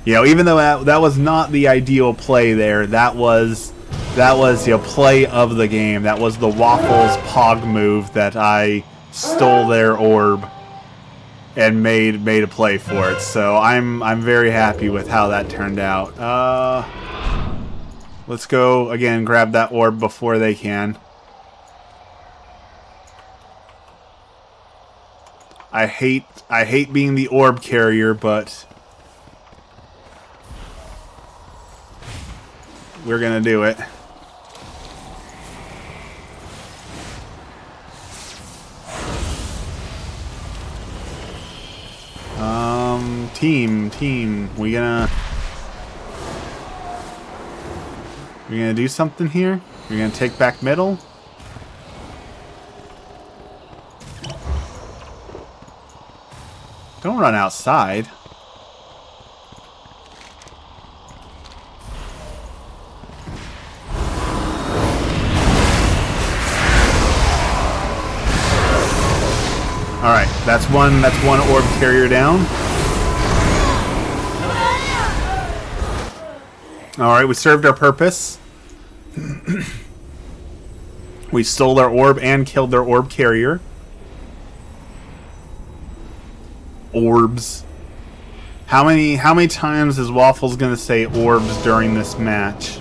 you know, even though that was not the ideal play there, that was the play of the game. That was the Waffles Pog move that I stole their orb and made a play for it. So I'm very happy with how that turned out. Let's go again, grab that orb before they can. I hate being the orb carrier, but we're gonna do it. Team, we gonna do something here? We're gonna take back middle? Don't run outside. All right, that's one orb carrier down. All right, we served our purpose. We stole their orb and killed their orb carrier. Orbs. How many times is Waffles gonna say orbs during this match?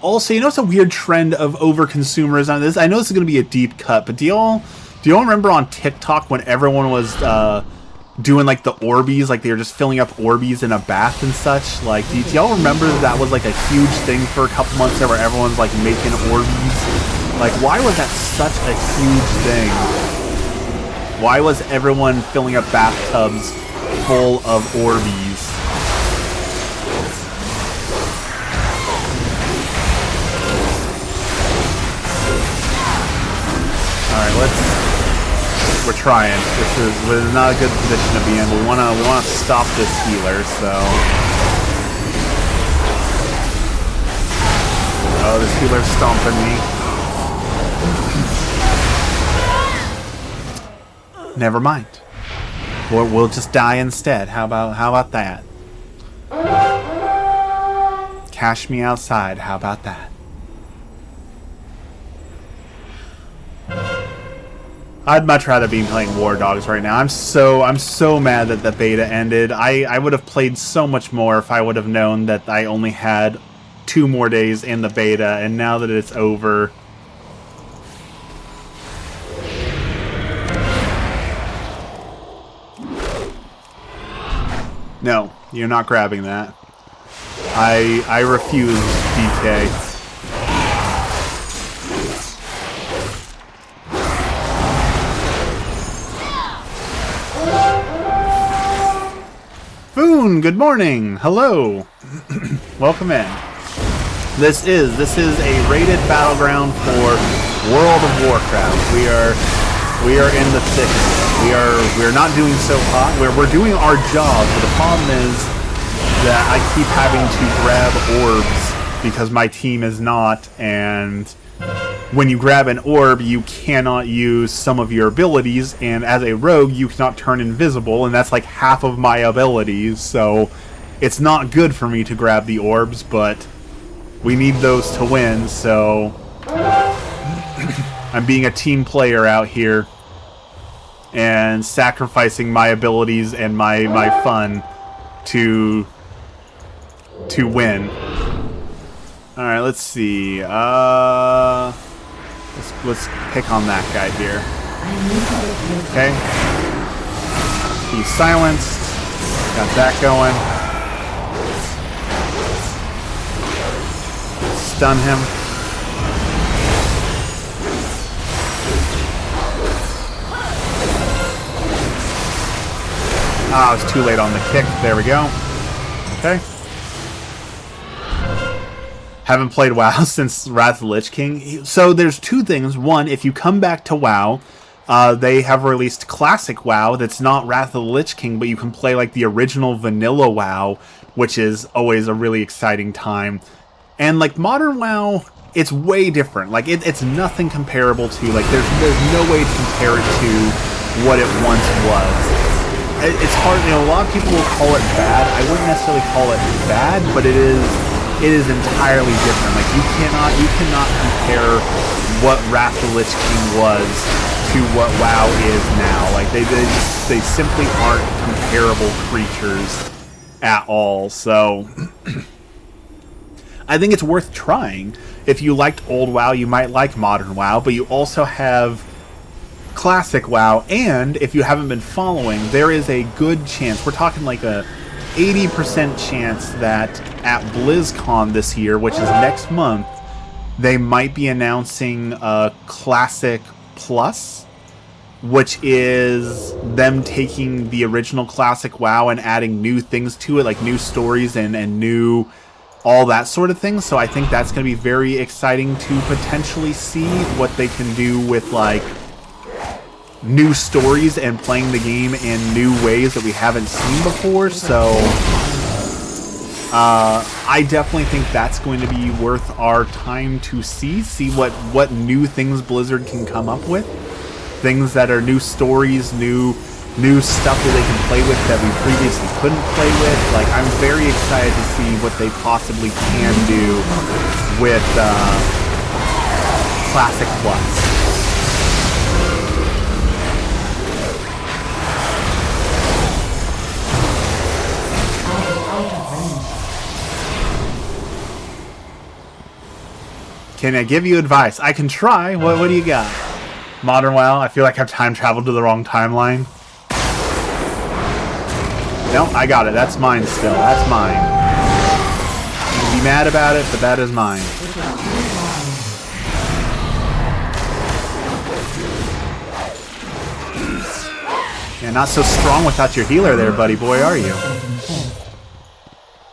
Also, you know it's a weird trend of over-consumerism on this? I know this is gonna be a deep cut, but do y'all remember on TikTok when everyone was doing like the Orbeez, like they were just filling up Orbeez in a bath and such? Like, do y'all remember that was like a huge thing for a couple months there where everyone's like making Orbeez? Like, why was that such a huge thing? Why was everyone filling up bathtubs full of Orbeez? Alright, we're trying. This is not a good position to be in. We wanna stop this healer, so. Oh, this healer's stomping me. Never mind. We'll just die instead. How about that? Cash me outside. How about that? I'd much rather be playing War Dogs right now. I'm so mad that the beta ended. I would have played so much more if I would have known that I only had 2 more days in the beta, and now that it's over. No, you're not grabbing that. I refuse, DK. Foon, good morning. Hello. Welcome in. This is a rated battleground for World of Warcraft. We are in the thick. We're not doing so hot. We're doing our job, but the problem is that I keep having to grab orbs because my team is not, and when you grab an orb, you cannot use some of your abilities, and as a rogue, you cannot turn invisible, and that's like half of my abilities, so it's not good for me to grab the orbs, but we need those to win, so I'm being a team player out here and sacrificing my abilities and my fun to win. All right, let's see. Let's pick on that guy here. Okay. He's silenced. Got that going. Stun him. Ah, I was too late on the kick. There we go. Okay. Haven't played WoW since Wrath of the Lich King. So there's two things. One, if you come back to WoW, they have released Classic WoW that's not Wrath of the Lich King, but you can play like the original vanilla WoW, which is always a really exciting time. And like modern WoW, it's way different. Like it's nothing comparable to, like there's no way to compare it to what it once was. It's hard, you know, a lot of people will call it bad. I wouldn't necessarily call it bad, but it is entirely different. Like you cannot compare what Wrath of the Lich King was to what WoW is now. Like they simply aren't comparable creatures at all. So I think it's worth trying. If you liked old WoW, you might like modern WoW, but you also have Classic WoW, and if you haven't been following, there is a good chance, we're talking like a 80% chance that at BlizzCon this year, which is next month, they might be announcing a Classic Plus, which is them taking the original Classic WoW and adding new things to it, like new stories and new all that sort of thing. So I think that's going to be very exciting to potentially see what they can do with like new stories and playing the game in new ways that we haven't seen before. So I definitely think that's going to be worth our time to see what new things Blizzard can come up with, things that are new stories, new stuff that they can play with that we previously couldn't play with. Like, I'm very excited to see what they possibly can do with Classic Plus. Can I give you advice? I can try. What do you got? Modern WoW? I feel like I've time traveled to the wrong timeline. No, I got it. That's mine still. That's mine. You can be mad about it, but that is mine. Yeah, not so strong without your healer there, buddy boy, are you?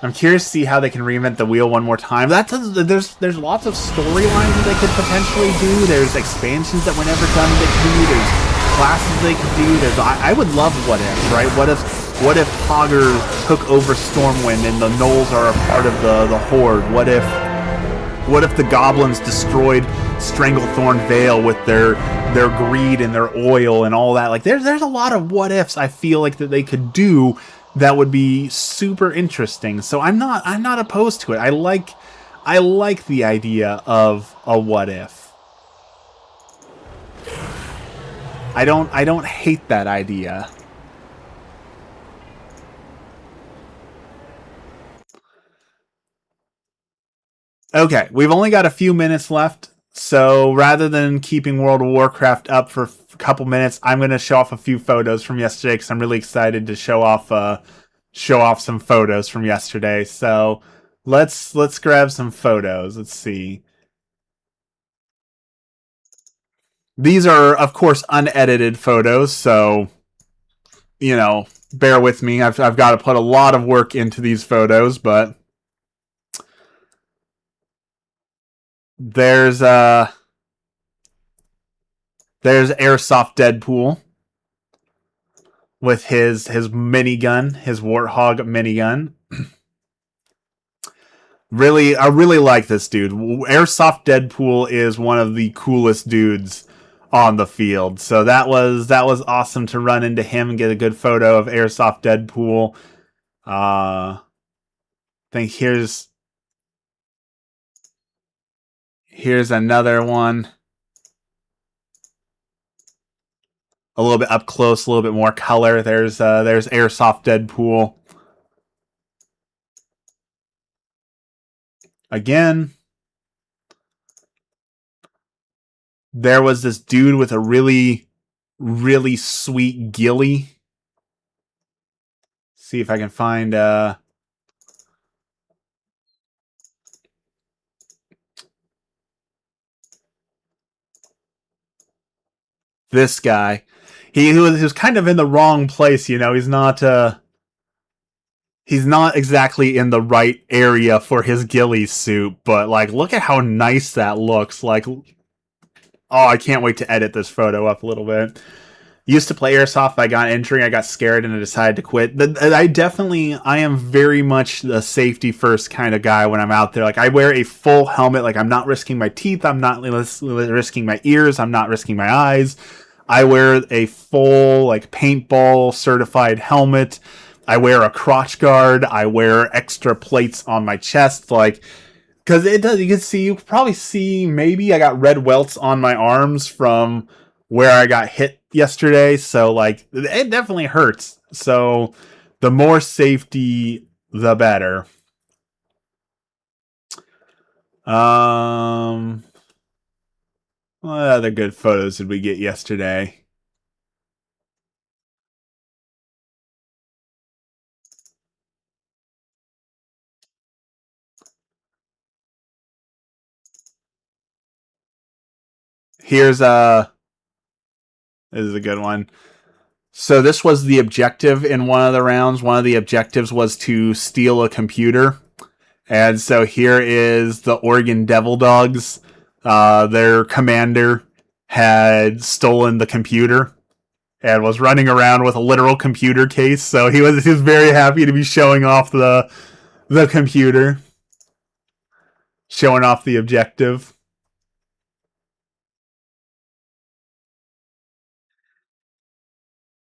I'm curious to see how they can reinvent the wheel one more time. There's lots of storylines that they could potentially do. There's expansions that were never done they could do. There's classes they could do. I would love what if, right? What if Hogger took over Stormwind and the Gnolls are a part of the Horde? What if the goblins destroyed Stranglethorn Vale with their greed and their oil and all that? Like there's a lot of what ifs I feel like that they could do that would be super interesting. So I'm not opposed to it. I like the idea of a what if. I don't hate that idea. Okay, we've only got a few minutes left, so rather than keeping World of Warcraft up for a couple minutes, I'm going to show off a few photos from yesterday because I'm really excited to show off some photos from yesterday. So let's grab some photos. Let's see. These are, of course, unedited photos, so you know, bear with me. I've got to put a lot of work into these photos, but there's Airsoft Deadpool with his minigun, his Warthog minigun. I really like this dude. Airsoft Deadpool is one of the coolest dudes on the field. So that was awesome to run into him and get a good photo of Airsoft Deadpool. I think here's another one. A little bit up close, a little bit more color. There's Airsoft Deadpool. Again, there was this dude with a really, really sweet ghillie. See if I can find this guy. He was kind of in the wrong place, you know. He's not exactly in the right area for his ghillie suit, but like look at how nice that looks. Like, oh, I can't wait to edit this photo up a little bit. Used to play airsoft, I got injury, I got scared, and I decided to quit. I am very much the safety first kind of guy when I'm out there. Like, I wear a full helmet. Like, I'm not risking my teeth, I'm not risking my ears, I'm not risking my eyes. I wear a full, like, paintball certified helmet. I wear a crotch guard. I wear extra plates on my chest, like, because it does. You can probably see. Maybe I got red welts on my arms from where I got hit yesterday. So like, it definitely hurts. So the more safety, the better. What other good photos did we get yesterday? Here's this is a good one. So this was the objective in one of the rounds. One of the objectives was to steal a computer. And so here is the Oregon Devil Dogs. Their commander had stolen the computer and was running around with a literal computer case. So he was very happy to be showing off the computer, showing off the objective.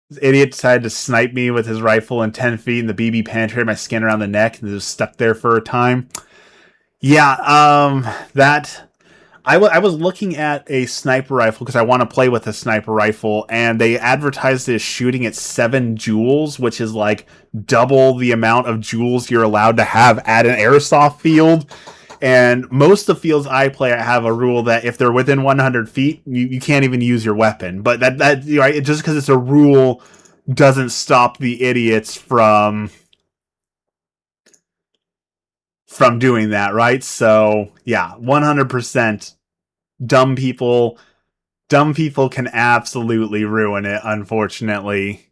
This idiot decided to snipe me with his rifle in 10 feet, and the BB penetrated my skin around the neck and it was stuck there for a time. Yeah, that... I was looking at a sniper rifle because I want to play with a sniper rifle, and they advertised it as shooting at 7 joules, which is like double the amount of joules you're allowed to have at an airsoft field. And most of the fields I play have a rule that if they're within 100 feet, you can't even use your weapon. But that right, just because it's a rule doesn't stop the idiots from doing that, right? So yeah, 100% dumb people can absolutely ruin it, unfortunately.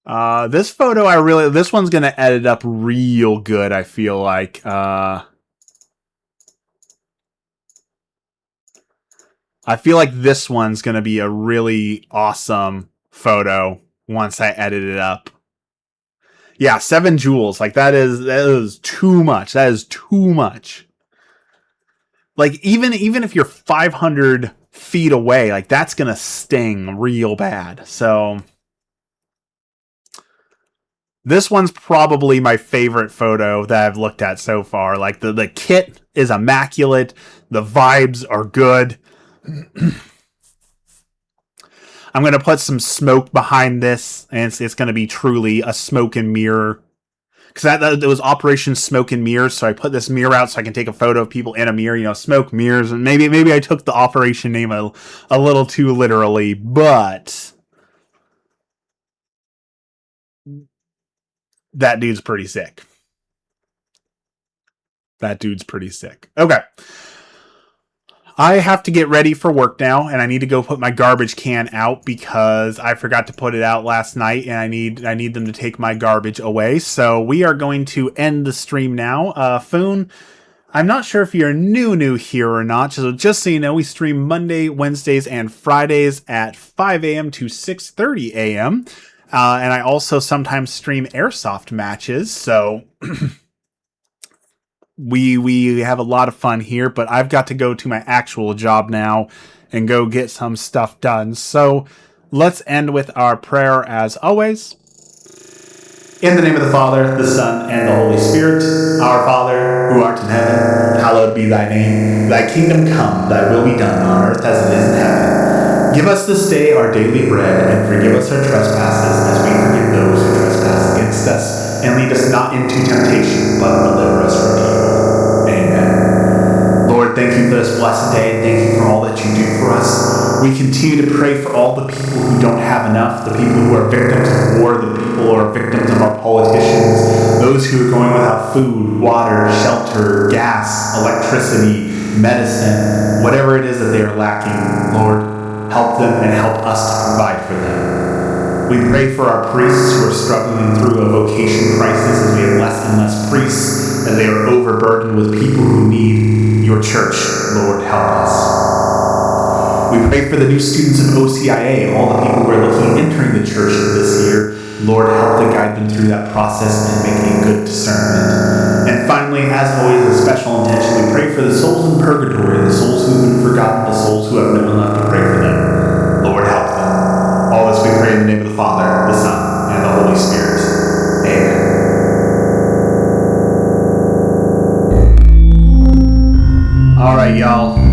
This photo, this one's gonna edit up real good, I feel like. I feel like this one's gonna be a really awesome photo once I edit it up. Yeah, 7 joules. Like, that is too much. That is too much. Like, even if you're 500 feet away, like, that's gonna sting real bad. So this one's probably my favorite photo that I've looked at so far. Like, the kit is immaculate. The vibes are good. I'm going to put some smoke behind this, and it's going to be truly a smoke and mirror. Because it was Operation Smoke and Mirrors, so I put this mirror out so I can take a photo of people in a mirror, you know, smoke mirrors. And maybe I took the operation name a little too literally, but that dude's pretty sick. Okay. I have to get ready for work now, and I need to go put my garbage can out because I forgot to put it out last night, and I need them to take my garbage away. So we are going to end the stream now. Foon, I'm not sure if you're new here or not. So just so you know, we stream Monday, Wednesdays, and Fridays at 5 a.m. to 6:30 a.m. And I also sometimes stream airsoft matches. So we have a lot of fun here, but I've got to go to my actual job now and go get some stuff done. So let's end with our prayer as always. In the name of the Father, the Son, and the Holy Spirit. Our Father, who art in heaven, hallowed be thy name. Thy kingdom come, thy will be done on earth as it is in heaven. Give us this day our daily bread, and forgive us our trespasses as we forgive those who trespass against us. And lead us not into temptation, but deliver us from evil. you for this blessed day, and thank you for all that you do for us. We continue to pray for all the people who don't have enough, the people who are victims of war, the people who are victims of our politicians, those who are going without food, water, shelter, gas, electricity, medicine, whatever it is that they are lacking. Lord, help them and help us to provide for them. We pray for our priests who are struggling through a vocation crisis as we have less and less priests, as they are overburdened with people who need your church. Lord, help us. We pray for the new students of OCIA, all the people who are looking entering the church this year. Lord, help to guide them through that process and make a good discernment. And finally, as always, a special intention, we pray for the souls in purgatory, the souls who have been forgotten, the souls who have no one left to pray for them. Lord, help them. All this we pray in the name of the Father, the Son, and the Holy Spirit. Amen. All right, y'all.